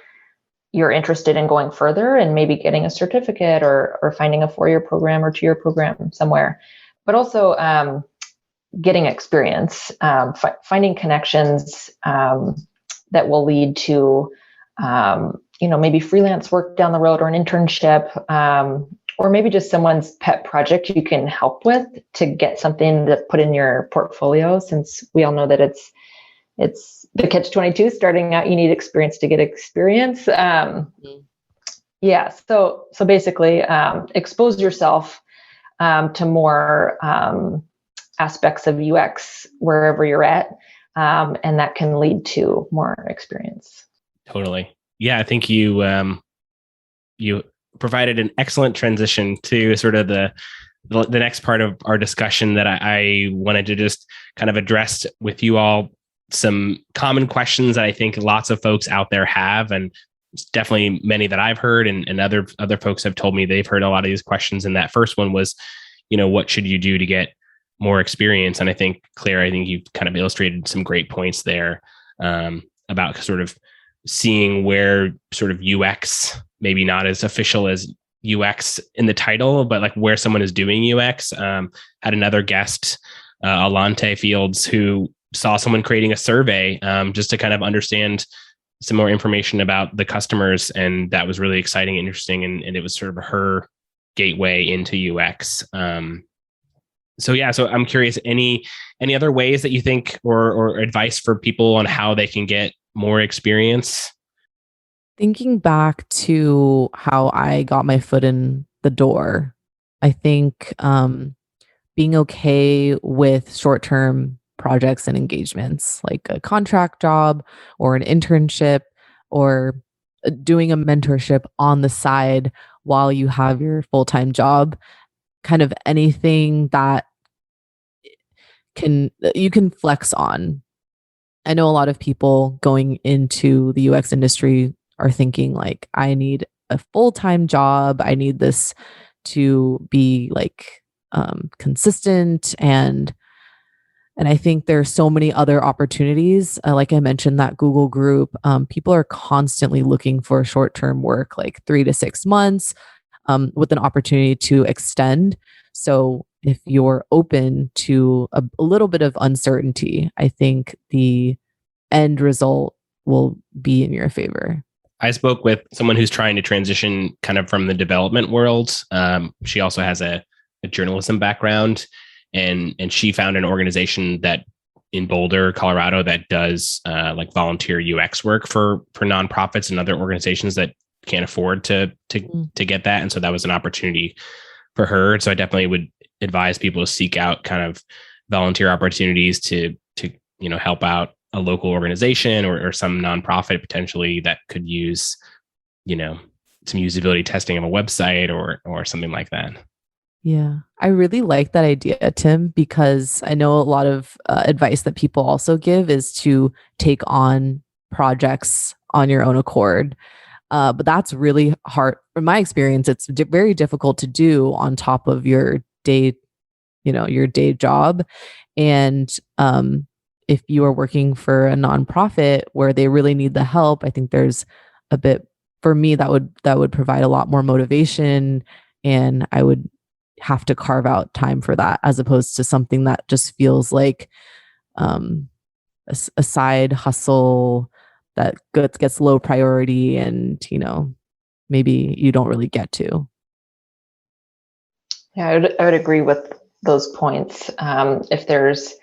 you're interested in going further and maybe getting a certificate or finding a 4-year program or 2-year program somewhere, but also getting experience, finding connections that will lead to, maybe freelance work down the road or an internship, or maybe just someone's pet project you can help with to get something to put in your portfolio, since we all know that it's the catch-22. Starting out, you need experience to get experience. Yeah. So basically, expose yourself to more aspects of UX wherever you're at, and that can lead to more experience. Totally. Yeah, I think you provided an excellent transition to sort of the next part of our discussion that I wanted to just kind of address with you all. Some common questions that I think lots of folks out there have, and definitely many that I've heard and other folks have told me they've heard a lot of these questions. And that first one was, what should you do to get more experience? And I think, Claire, you kind of illustrated some great points there about sort of seeing where sort of UX, maybe not as official as UX in the title, but like where someone is doing UX. Had another guest, Alante Fields, who saw someone creating a survey just to kind of understand some more information about the customers. And that was really exciting and interesting. And it was sort of her gateway into UX. So I'm curious, any other ways that you think or advice for people on how they can get more experience? Thinking back to how I got my foot in the door, I think being okay with short-term projects and engagements, like a contract job or an internship, or doing a mentorship on the side while you have your full-time job, kind of anything that you can flex on. I know a lot of people going into the UX industry are thinking like, I need a full-time job. I need this to be like consistent, and I think there's so many other opportunities. Like I mentioned, that Google group, people are constantly looking for short-term work, like 3 to 6 months, with an opportunity to extend. So if you're open to a little bit of uncertainty, I think the end result will be in your favor. I spoke with someone who's trying to transition kind of from the development world. She also has a journalism background, and she found an organization that in Boulder, Colorado, that does like volunteer UX work for nonprofits and other organizations that can't afford to get that. And so that was an opportunity for her. So I definitely would advise people to seek out kind of volunteer opportunities to help out a local organization or some nonprofit potentially that could use, some usability testing of a website or something like that. Yeah, I really like that idea, Tim, because I know a lot of advice that people also give is to take on projects on your own accord. But that's really hard. From my experience, it's very difficult to do on top of your day job. And if you are working for a nonprofit where they really need the help, I think there's a bit, for me, that would provide a lot more motivation, and I would have to carve out time for that, as opposed to something that just feels like a side hustle that gets low priority, and maybe you don't really get to. Yeah, I would agree with those points. If there's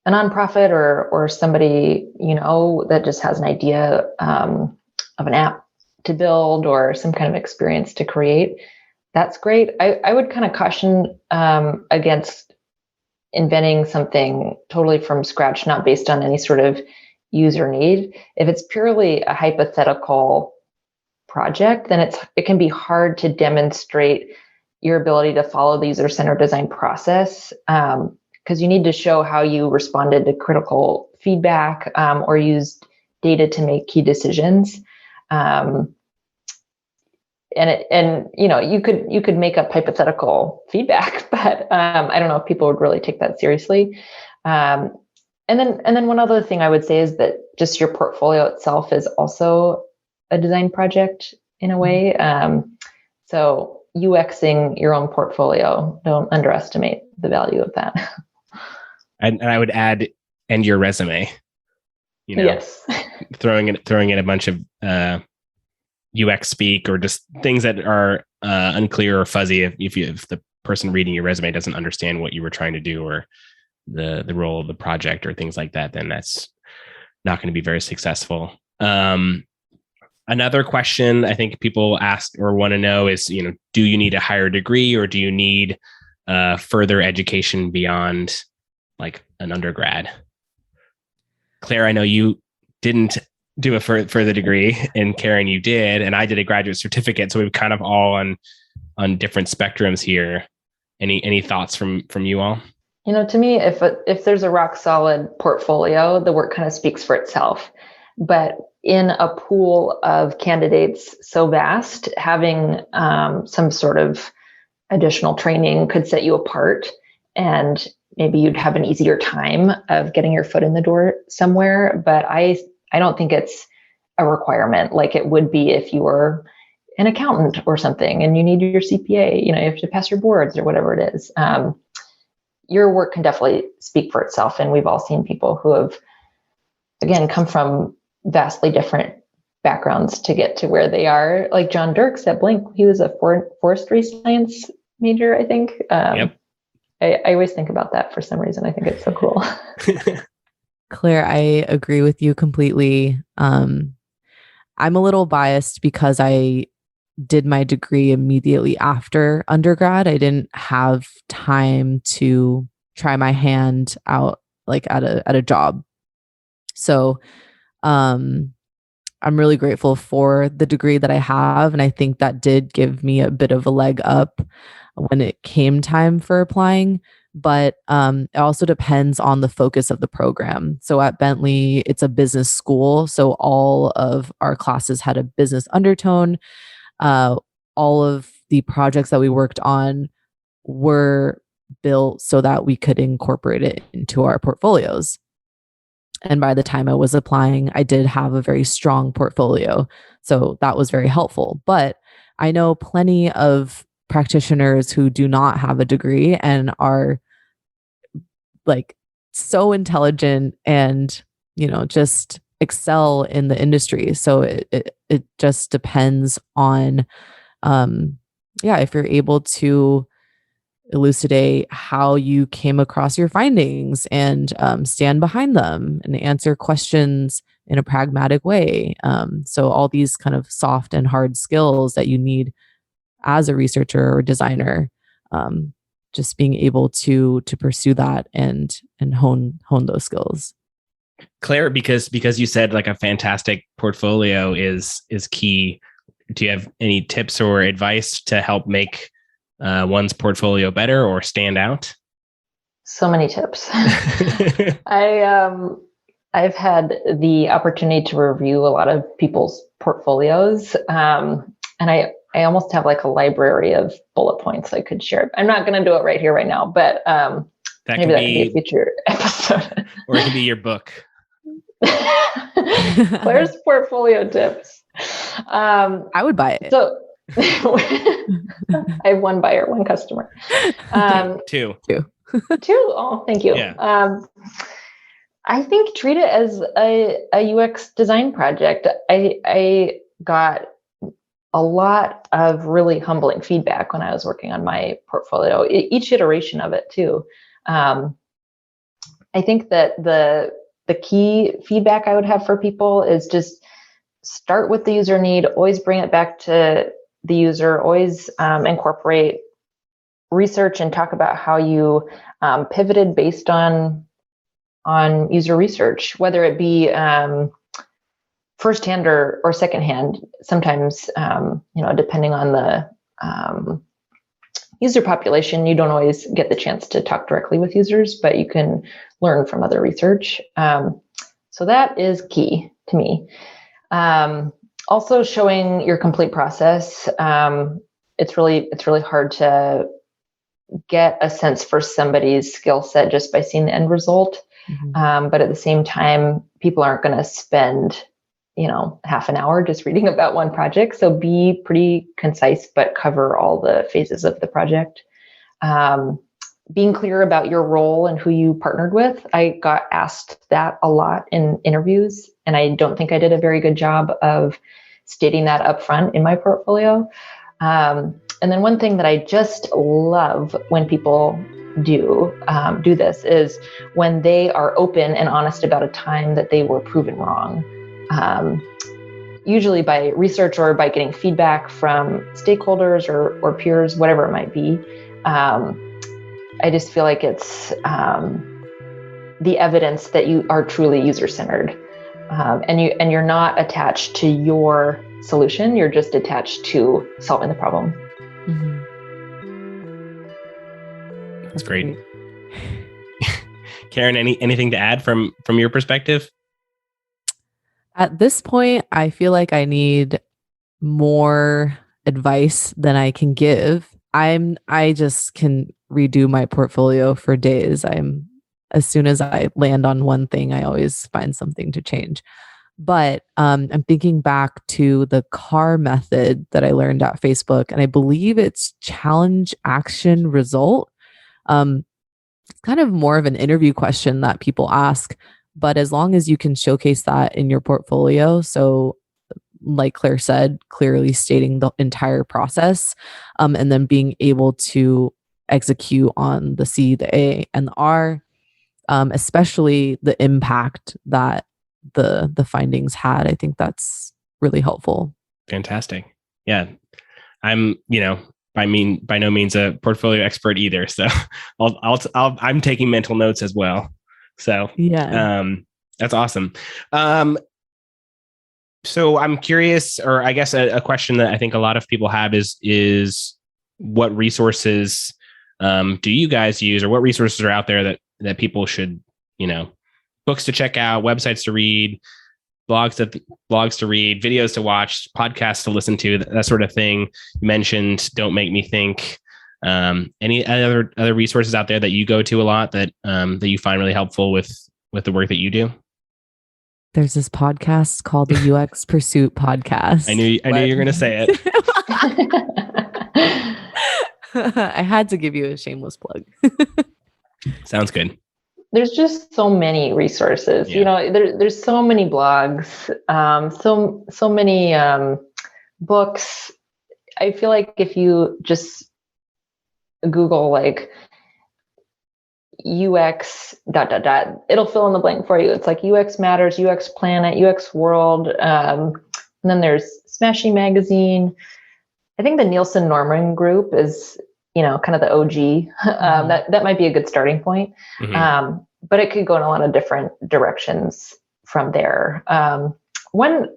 a nonprofit or somebody that just has an idea of an app to build or some kind of experience to create, that's great. I would kind of caution against inventing something totally from scratch, not based on any sort of user need. If it's purely a hypothetical project, then it can be hard to demonstrate your ability to follow the user-centered design process because you need to show how you responded to critical feedback or used data to make key decisions. And you could make up hypothetical feedback, but I don't know if people would really take that seriously. And then one other thing I would say is that just your portfolio itself is also a design project in a way. So UXing your own portfolio, don't underestimate the value of that. And I would add, and your resume. Yes. throwing in a bunch of UX speak or just things that are unclear or fuzzy. If the person reading your resume doesn't understand what you were trying to do or the role of the project or things like that, then that's not going to be very successful. Another question I think people ask or want to know is, do you need a higher degree or do you need further education beyond like an undergrad? Claire, I know you didn't do a further degree, and Karen, you did, and I did a graduate certificate. So we're kind of all on different spectrums here. Any thoughts from you all? To me, if there's a rock solid portfolio, the work kind of speaks for itself. But in a pool of candidates so vast, having some sort of additional training could set you apart, and maybe you'd have an easier time of getting your foot in the door somewhere. But I don't think it's a requirement like it would be if you were an accountant or something and you need your CPA, you have to pass your boards or whatever it is. Your work can definitely speak for itself. And we've all seen people who have, again, come from vastly different backgrounds to get to where they are. Like John Dirks at Blink, he was a forestry science major, I think. Yep. I always think about that for some reason. I think it's so cool. Claire, I agree with you completely. I'm a little biased because I did my degree immediately after undergrad. I didn't have time to try my hand out like at a job. So I'm really grateful for the degree that I have. And I think that did give me a bit of a leg up when it came time for applying. But it also depends on the focus of the program. So at Bentley, it's a business school. So all of our classes had a business undertone. All of the projects that we worked on were built so that we could incorporate it into our portfolios. And by the time I was applying, I did have a very strong portfolio. So that was very helpful. But I know plenty of practitioners who do not have a degree and are like so intelligent and, just excel in the industry. So it just depends on, if you're able to elucidate how you came across your findings and stand behind them and answer questions in a pragmatic way. So all these kind of soft and hard skills that you need as a researcher or designer, just being able to pursue that and hone those skills. Claire, because you said like a fantastic portfolio is key. Do you have any tips or advice to help make one's portfolio better or stand out? So many tips. I've had the opportunity to review a lot of people's portfolios, and I almost have like a library of bullet points I could share. I'm not going to do it right here, right now, but maybe that could be a future episode. Or it could be your book. Claire's portfolio tips. I would buy it. So I have one buyer, one customer. Two. Oh, thank you. Yeah. I think treat it as a UX design project. I got a lot of really humbling feedback when I was working on my portfolio, each iteration of it too. I think that the key feedback I would have for people is just start with the user need, always bring it back to the user, always incorporate research and talk about how you pivoted based on user research, whether it be firsthand or secondhand. Sometimes, depending on the user population, you don't always get the chance to talk directly with users, but you can learn from other research. So that is key to me. Also showing your complete process. It's really hard to get a sense for somebody's skill set just by seeing the end result. But at the same time, people aren't going to spend, half an hour just reading about one project. So be pretty concise, but cover all the phases of the project. Being clear about your role and who you partnered with. I got asked that a lot in interviews, and I don't think I did a very good job of stating that up front in my portfolio. And then one thing that I just love when people do this is when they are open and honest about a time that they were proven wrong. Usually by research or by getting feedback from stakeholders or peers, whatever it might be. I just feel like it's the evidence that you are truly user-centered, and you're not attached to your solution. You're just attached to solving the problem. That's great. Karen, anything to add from your perspective? At this point, I feel like I need more advice than I can give. I just can redo my portfolio for days. As soon as I land on one thing, I always find something to change. But I'm thinking back to the CAR method that I learned at Facebook, and I believe it's challenge, action, result. It's kind of more of an interview question that people ask, but as long as you can showcase that in your portfolio, so like Claire said, clearly stating the entire process, and then being able to execute on the C, the A, and the R, especially the impact that the findings had. I think that's really helpful. Fantastic. Yeah. I'm, by no means a portfolio expert either. So I'm taking mental notes as well. So yeah, that's awesome. So I'm curious, or I guess a question that I think a lot of people have is what resources do you guys use, or what resources are out there that people should, books to check out, websites to read, blogs to read, videos to watch, podcasts to listen to, that sort of thing. You mentioned Don't Make Me Think. Any other resources out there that you go to a lot that you find really helpful with the work that you do? There's this podcast called the UX Pursuit Podcast. I knew you were going to say it. I had to give you a shameless plug. Sounds good. There's just so many resources. Yeah. There's so many blogs, so many books. I feel like if you just Google like UX ... it'll fill in the blank for you. It's like UX Matters, UX Planet, UX World, and then there's Smashing Magazine. I think the Nielsen Norman Group is kind of the OG. That might be a good starting point. But it could go in a lot of different directions from there. One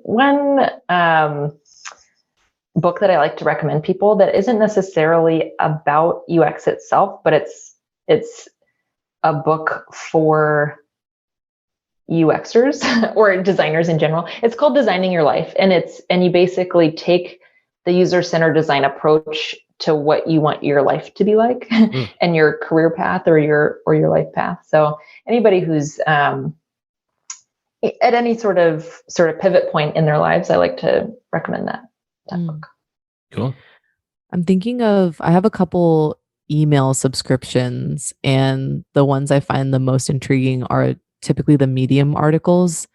book that I like to recommend people that isn't necessarily about UX itself, but it's a book for UXers or designers in general. It's called Designing Your Life, and you basically take the user-centered design approach to what you want your life to be like and your career path or your life path. So anybody who's at any sort of pivot point in their lives, I like to recommend that book. Cool. I'm thinking I have a couple email subscriptions, and the ones I find the most intriguing are typically the Medium articles,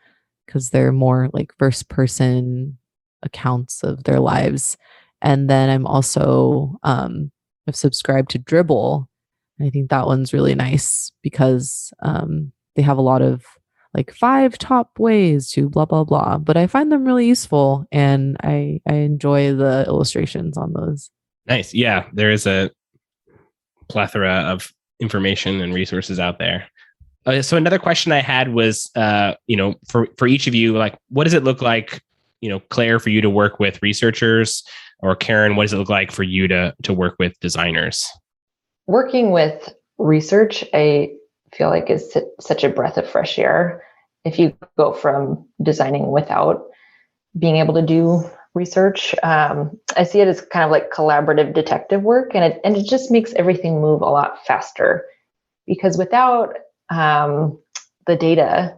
because they're more like first person accounts of their lives. And then I'm also I've subscribed to Dribble, and I think that one's really nice because they have a lot of like 5 top ways to blah blah blah, but I find them really useful, and I enjoy the illustrations on those. Nice. Yeah, there is a plethora of information and resources out there. So another question I had was, for each of you, like, what does it look like, Claire, for you to work with researchers? or Karen, what does it look like for you to work with designers? Working with research, I feel like is such a breath of fresh air. If you go from designing without being able to do research, I see it as kind of like collaborative detective work, and it just makes everything move a lot faster. Because without the data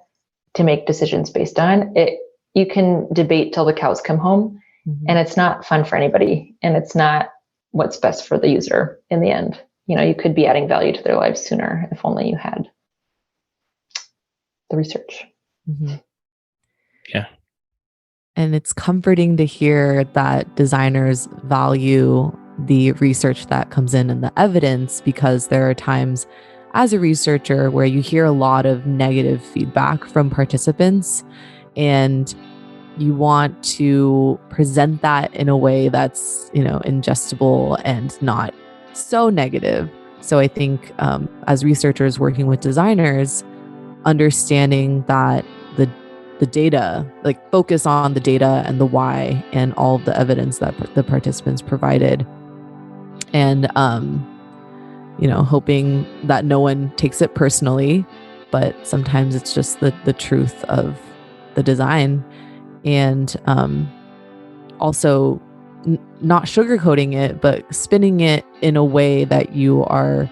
to make decisions based on it, you can debate till the cows come home, and it's not fun for anybody, and it's not what's best for the user in the end. You could be adding value to their lives sooner if only you had the research. Yeah. And it's comforting to hear that designers value the research that comes in and the evidence, because there are times as a researcher where you hear a lot of negative feedback from participants, and you want to present that in a way that's, ingestible and not so negative. So I think as researchers working with designers, understanding that the data, like focus on the data and the why and all of the evidence that the participants provided, and hoping that no one takes it personally, but sometimes it's just the truth of the design, and also not sugarcoating it, but spinning it in a way that you are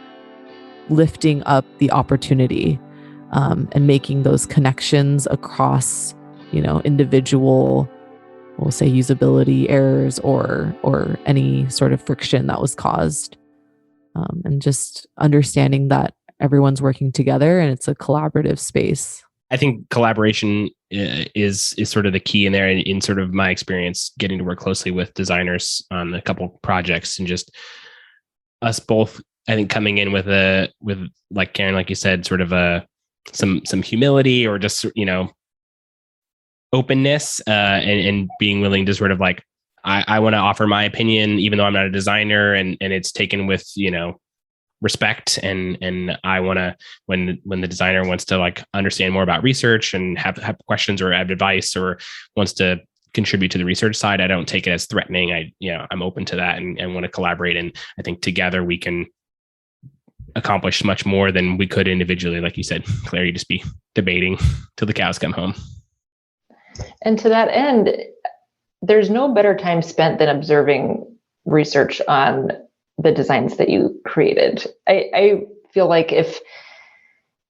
lifting up the opportunity, and making those connections across, individual, we'll say, usability errors or any sort of friction that was caused, and just understanding that everyone's working together and it's a collaborative space. I think collaboration is sort of the key in there. In sort of my experience, getting to work closely with designers on a couple projects, and just us both, I think, coming in with like Karen, like you said, sort of some humility, or just openness, and being willing to sort of like, I want to offer my opinion, even though I'm not a designer, and it's taken with respect, and I want to, when the designer wants to like understand more about research and have questions or have advice or wants to contribute to the research side, I don't take it as threatening. I'm open to that and want to collaborate, and I think together we can accomplish much more than we could individually. Like you said, Claire, you just be debating till the cows come home. And to that end, there's no better time spent than observing research on the designs that you created. I feel like if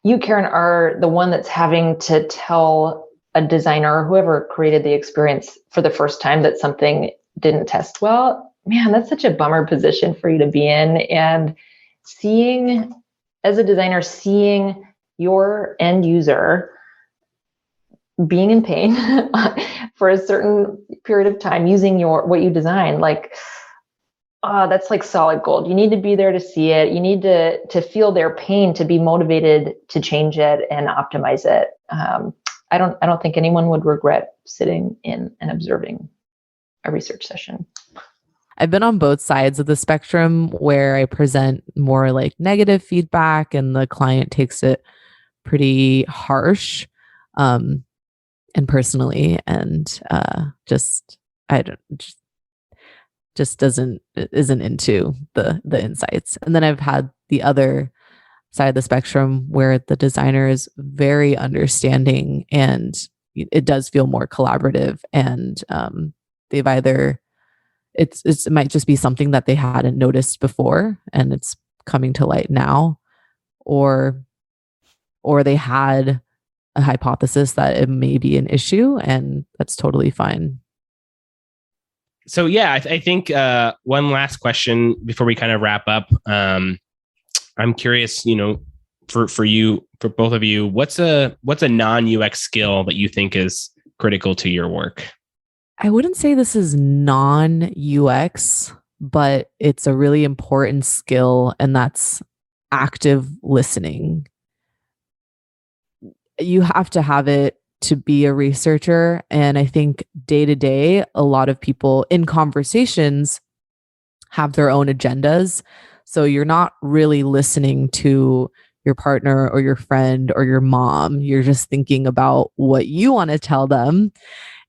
you, Karen, are the one that's having to tell a designer or whoever created the experience for the first time that something didn't test well, man, that's such a bummer position for you to be in. And as a designer, seeing your end user being in pain for a certain period of time using what you designed, like, that's like solid gold. You need to be there to see it. You need to feel their pain to be motivated to change it and optimize it. I don't think anyone would regret sitting in and observing a research session. I've been on both sides of the spectrum where I present more like negative feedback and the client takes it pretty harsh, and personally, and just isn't into the insights. And then I've had the other side of the spectrum where the designer is very understanding and it does feel more collaborative, and they've either it might just be something that they hadn't noticed before and it's coming to light now, or they had a hypothesis that it may be an issue, and that's totally fine. So yeah, I think one last question before we kind of wrap up. I'm curious, for both of you, what's a non-UX skill that you think is critical to your work? I wouldn't say this is non-UX, but it's a really important skill, and that's active listening. You have to have it to be a researcher. And I think day to day, a lot of people in conversations have their own agendas. So you're not really listening to your partner or your friend or your mom. You're just thinking about what you want to tell them.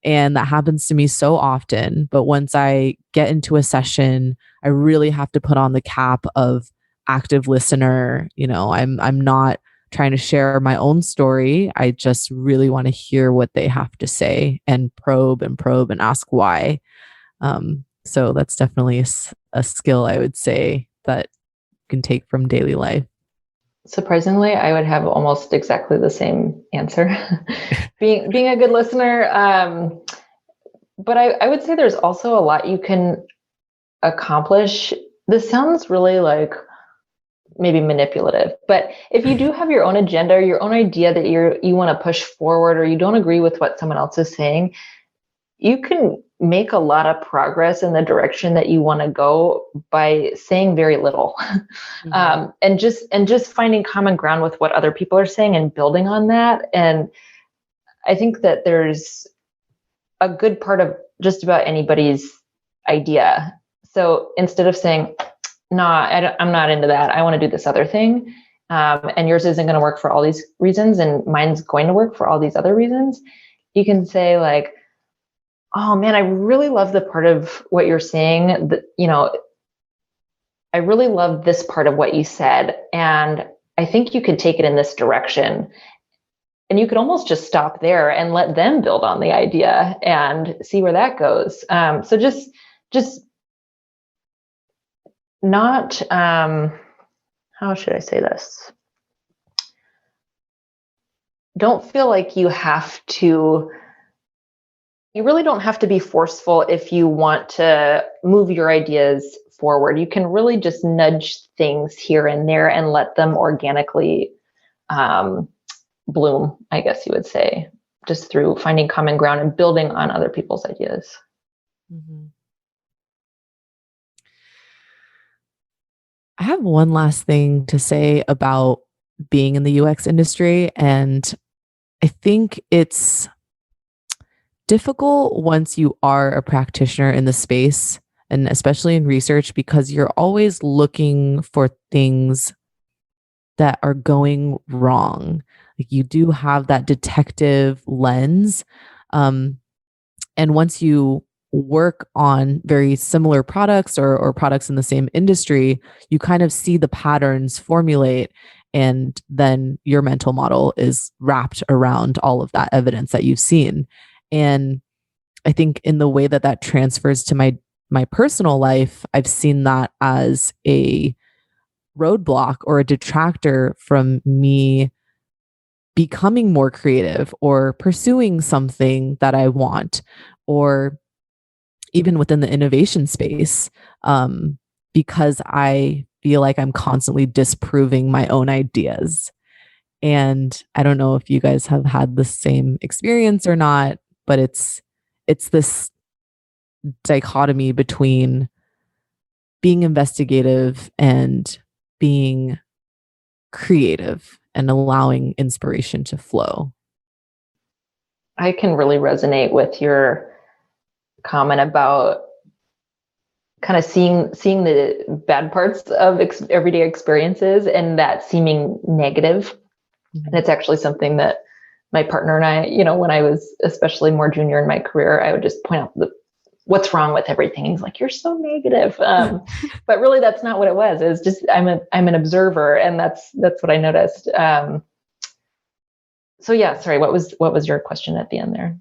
And that happens to me so often. But once I get into a session, I really have to put on the cap of active listener. I'm not trying to share my own story. I just really want to hear what they have to say and probe and ask why. So that's definitely a skill, I would say, that you can take from daily life. Surprisingly, I would have almost exactly the same answer. being a good listener. But I would say there's also a lot you can accomplish. This sounds really like maybe manipulative, but if you do have your own agenda, or your own idea that you want to push forward, or you don't agree with what someone else is saying, you can make a lot of progress in the direction that you want to go by saying very little. Mm-hmm. And just finding common ground with what other people are saying and building on that. And I think that there's a good part of just about anybody's idea. So instead of saying, no, I'm not into that, I want to do this other thing, and yours isn't going to work for all these reasons, and mine's going to work for all these other reasons, you can say like, oh man, I really love the part of what you're saying, that, I really love this part of what you said, and I think you could take it in this direction. And you could almost just stop there and let them build on the idea and see where that goes. So just not, how should I say this? Don't feel like you really don't have to be forceful if you want to move your ideas forward. You can really just nudge things here and there and let them organically bloom, I guess you would say, just through finding common ground and building on other people's ideas. Mm-hmm. I have one last thing to say about being in the UX industry, and I think it's difficult once you are a practitioner in the space, and especially in research, because you're always looking for things that are going wrong. Like, you do have that detective lens. And once you work on very similar products or products in the same industry, you kind of see the patterns formulate, and then your mental model is wrapped around all of that evidence that you've seen. And I think in the way that transfers to my personal life, I've seen that as a roadblock or a detractor from me becoming more creative or pursuing something that I want, or even within the innovation space, because I feel like I'm constantly disproving my own ideas. And I don't know if you guys have had the same experience or not, but it's this dichotomy between being investigative and being creative and allowing inspiration to flow. I can really resonate with your comment about kind of seeing the bad parts of everyday experiences and that seeming negative. Mm-hmm. And it's actually something that my partner and I, when I was especially more junior in my career, I would just point out what's wrong with everything. He's like, you're so negative. But really that's not what it was. It was just, I'm an observer, and that's what I noticed. So yeah, sorry, what was your question at the end there?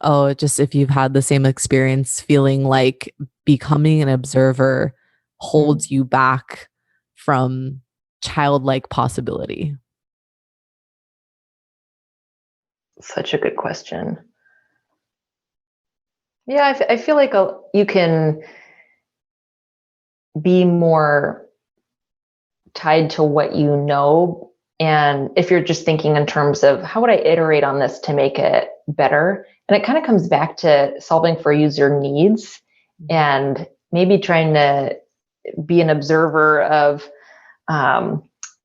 Oh, just if you've had the same experience, feeling like becoming an observer holds you back from childlike possibility. Such a good question. Yeah, I feel like you can be more tied to what you know. And if you're just thinking in terms of how would I iterate on this to make it better? And it kind of comes back to solving for user needs and maybe trying to be an observer of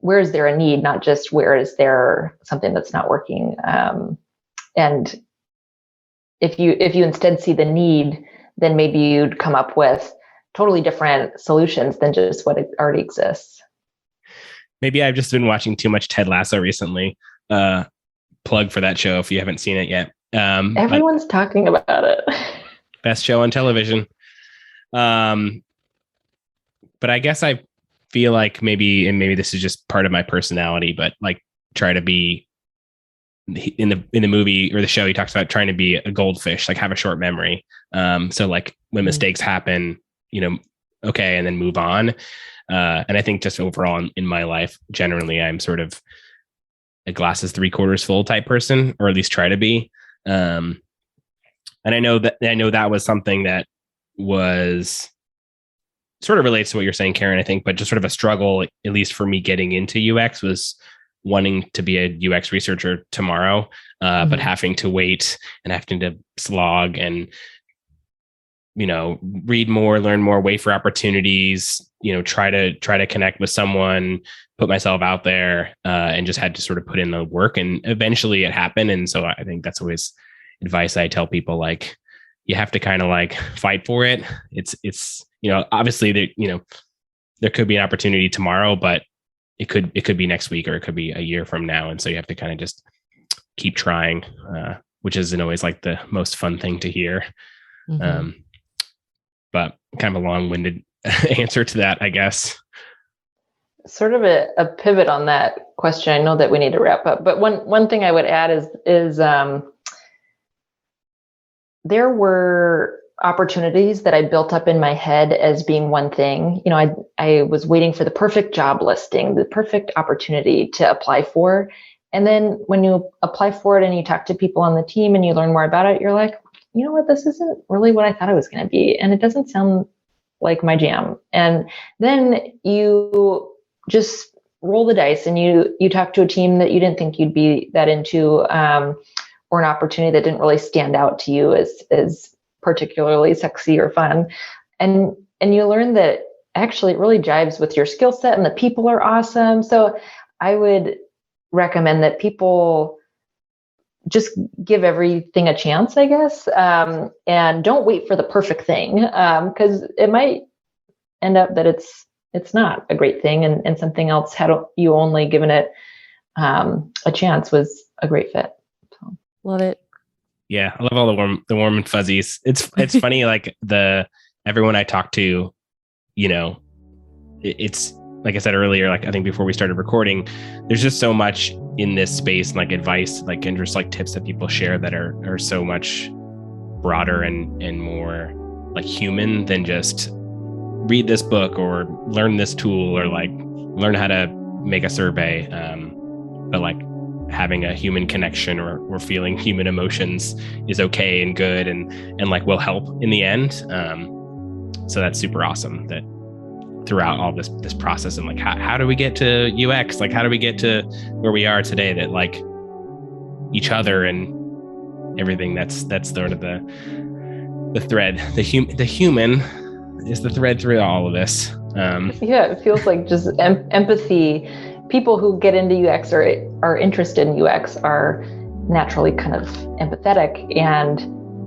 where is there a need, not just where is there something that's not working. And if you instead see the need, then maybe you'd come up with totally different solutions than just what already exists. Maybe I've just been watching too much Ted Lasso recently. Plug for that show if you haven't seen it yet. Everyone's talking about it. Best show on television. But I guess I feel like maybe this is just part of my personality, but like try to be in the movie or the show, he talks about trying to be a goldfish, like have a short memory. So like when mistakes happen, okay, and then move on. And I think just overall in my life, generally, I'm sort of a glass is 3/4 full type person, or at least try to be. And I know that was something that was sort of relates to what you're saying, Karen, I think, but just sort of a struggle, at least for me getting into UX, was wanting to be a UX researcher tomorrow, but having to wait and having to slog and, read more, learn more, wait for opportunities, try to connect with someone, put myself out there, and just had to sort of put in the work, and eventually it happened. And so I think that's always advice I tell people, like, you have to kind of like fight for it. It's, obviously there could be an opportunity tomorrow, but it could be next week, or it could be a year from now. And so you have to kind of just keep trying, which isn't always like the most fun thing to hear. But kind of a long-winded answer to that, I guess. Sort of a pivot on that question. I know that we need to wrap up, but one thing I would add is there were opportunities that I built up in my head as being one thing. I was waiting for the perfect job listing, the perfect opportunity to apply for. And then when you apply for it and you talk to people on the team and you learn more about it, you're like, you know what, this isn't really what I thought it was going to be. And it doesn't sound like my jam. And then you just roll the dice and you talk to a team that you didn't think you'd be that into, or an opportunity that didn't really stand out to you as particularly sexy or fun. And you learn that actually it really jives with your skill set and the people are awesome. So I would recommend that people just give everything a chance, I guess. And don't wait for the perfect thing, because it might end up that it's not a great thing, and something else, had you only given it a chance, was a great fit. So. Love it. Yeah, I love all the warm and fuzzies. It's funny, like everyone I talk to, it's like I said earlier, like I think before we started recording, there's just so much in this space, like advice, like, and just like tips that people share that are so much broader and more like human than just read this book or learn this tool or like learn how to make a survey. But like having a human connection or feeling human emotions is okay and good and like will help in the end. So that's super awesome that throughout all this process, and like how do we get to UX? Like how do we get to where we are today, that like each other and everything, that's sort of the thread. The human is the thread through all of this. Yeah, it feels like just empathy. People who get into UX or are interested in UX are naturally kind of empathetic, and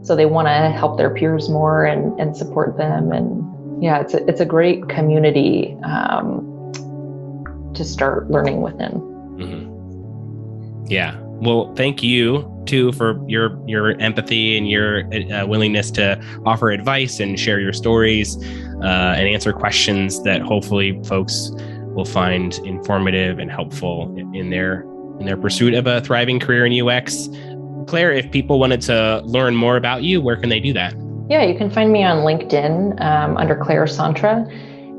so they want to help their peers more and support them. And yeah, it's a great community to start learning within. Mm-hmm. Yeah. Well, thank you too for your empathy and your willingness to offer advice and share your stories and answer questions that hopefully folks will find informative and helpful in their pursuit of a thriving career in UX. Claire, if people wanted to learn more about you, where can they do that? Yeah, you can find me on LinkedIn under Claire Sontra.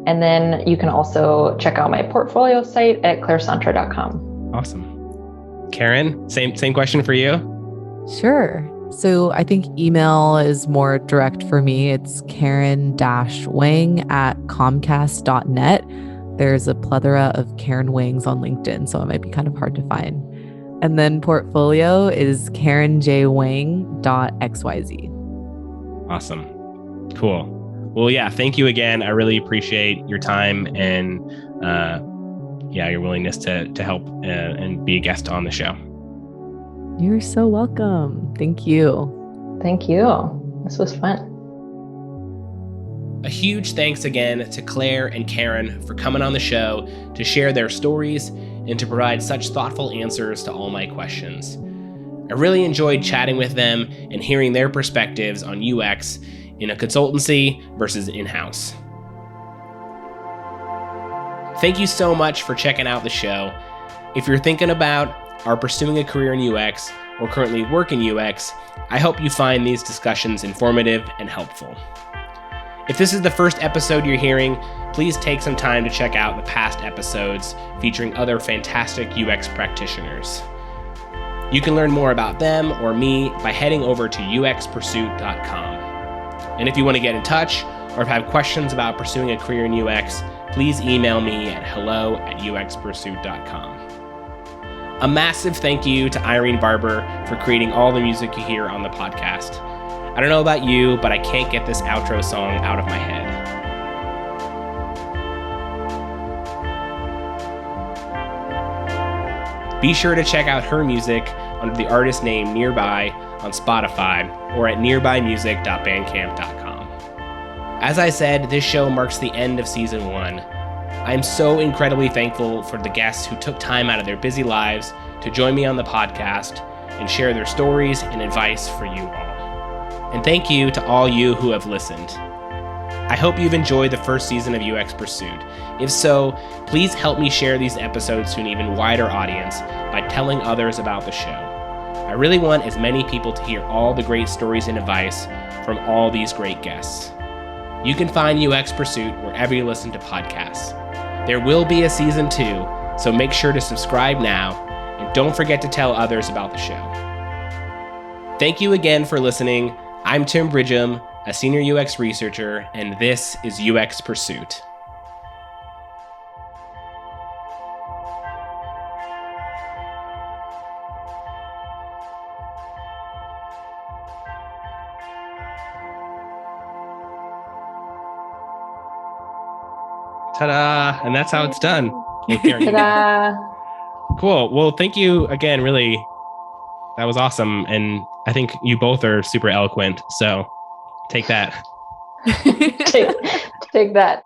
And then you can also check out my portfolio site at clairesontra.com. Awesome. Karen, same question for you? Sure. So I think email is more direct for me. It's Karen-Wang@comcast.net. There's a plethora of Karen Wangs on LinkedIn, so it might be kind of hard to find. And then portfolio is karenjwang.xyz. Awesome. Cool. Well, yeah, thank you again. I really appreciate your time and your willingness to help and be a guest on the show. You're so welcome. Thank you. Thank you. This was fun. A huge thanks again to Claire and Karen for coming on the show to share their stories and to provide such thoughtful answers to all my questions. I really enjoyed chatting with them and hearing their perspectives on UX in a consultancy versus in-house. Thank you so much for checking out the show. If you're thinking about or pursuing a career in UX or currently work in UX, I hope you find these discussions informative and helpful. If this is the first episode you're hearing, please take some time to check out the past episodes featuring other fantastic UX practitioners. You can learn more about them or me by heading over to uxpursuit.com. And if you want to get in touch or have questions about pursuing a career in UX, please email me at hello@uxpursuit.com. A massive thank you to Irene Barber for creating all the music you hear on the podcast. I don't know about you, but I can't get this outro song out of my head. Be sure to check out her music under the artist name Nearby on Spotify or at nearbymusic.bandcamp.com. As I said, this show marks the end of season 1. I am so incredibly thankful for the guests who took time out of their busy lives to join me on the podcast and share their stories and advice for you all. And thank you to all you who have listened. I hope you've enjoyed the first season of UX Pursuit. If so, please help me share these episodes to an even wider audience by telling others about the show. I really want as many people to hear all the great stories and advice from all these great guests. You can find UX Pursuit wherever you listen to podcasts. There will be a season 2, so make sure to subscribe now, and don't forget to tell others about the show. Thank you again for listening. I'm Tim Bridgham, a senior UX researcher, and this is UX Pursuit. Ta-da! And that's how it's done. Ta-da! Cool. Well, thank you again. Really, that was awesome. And I think you both are super eloquent. So take that. Take that.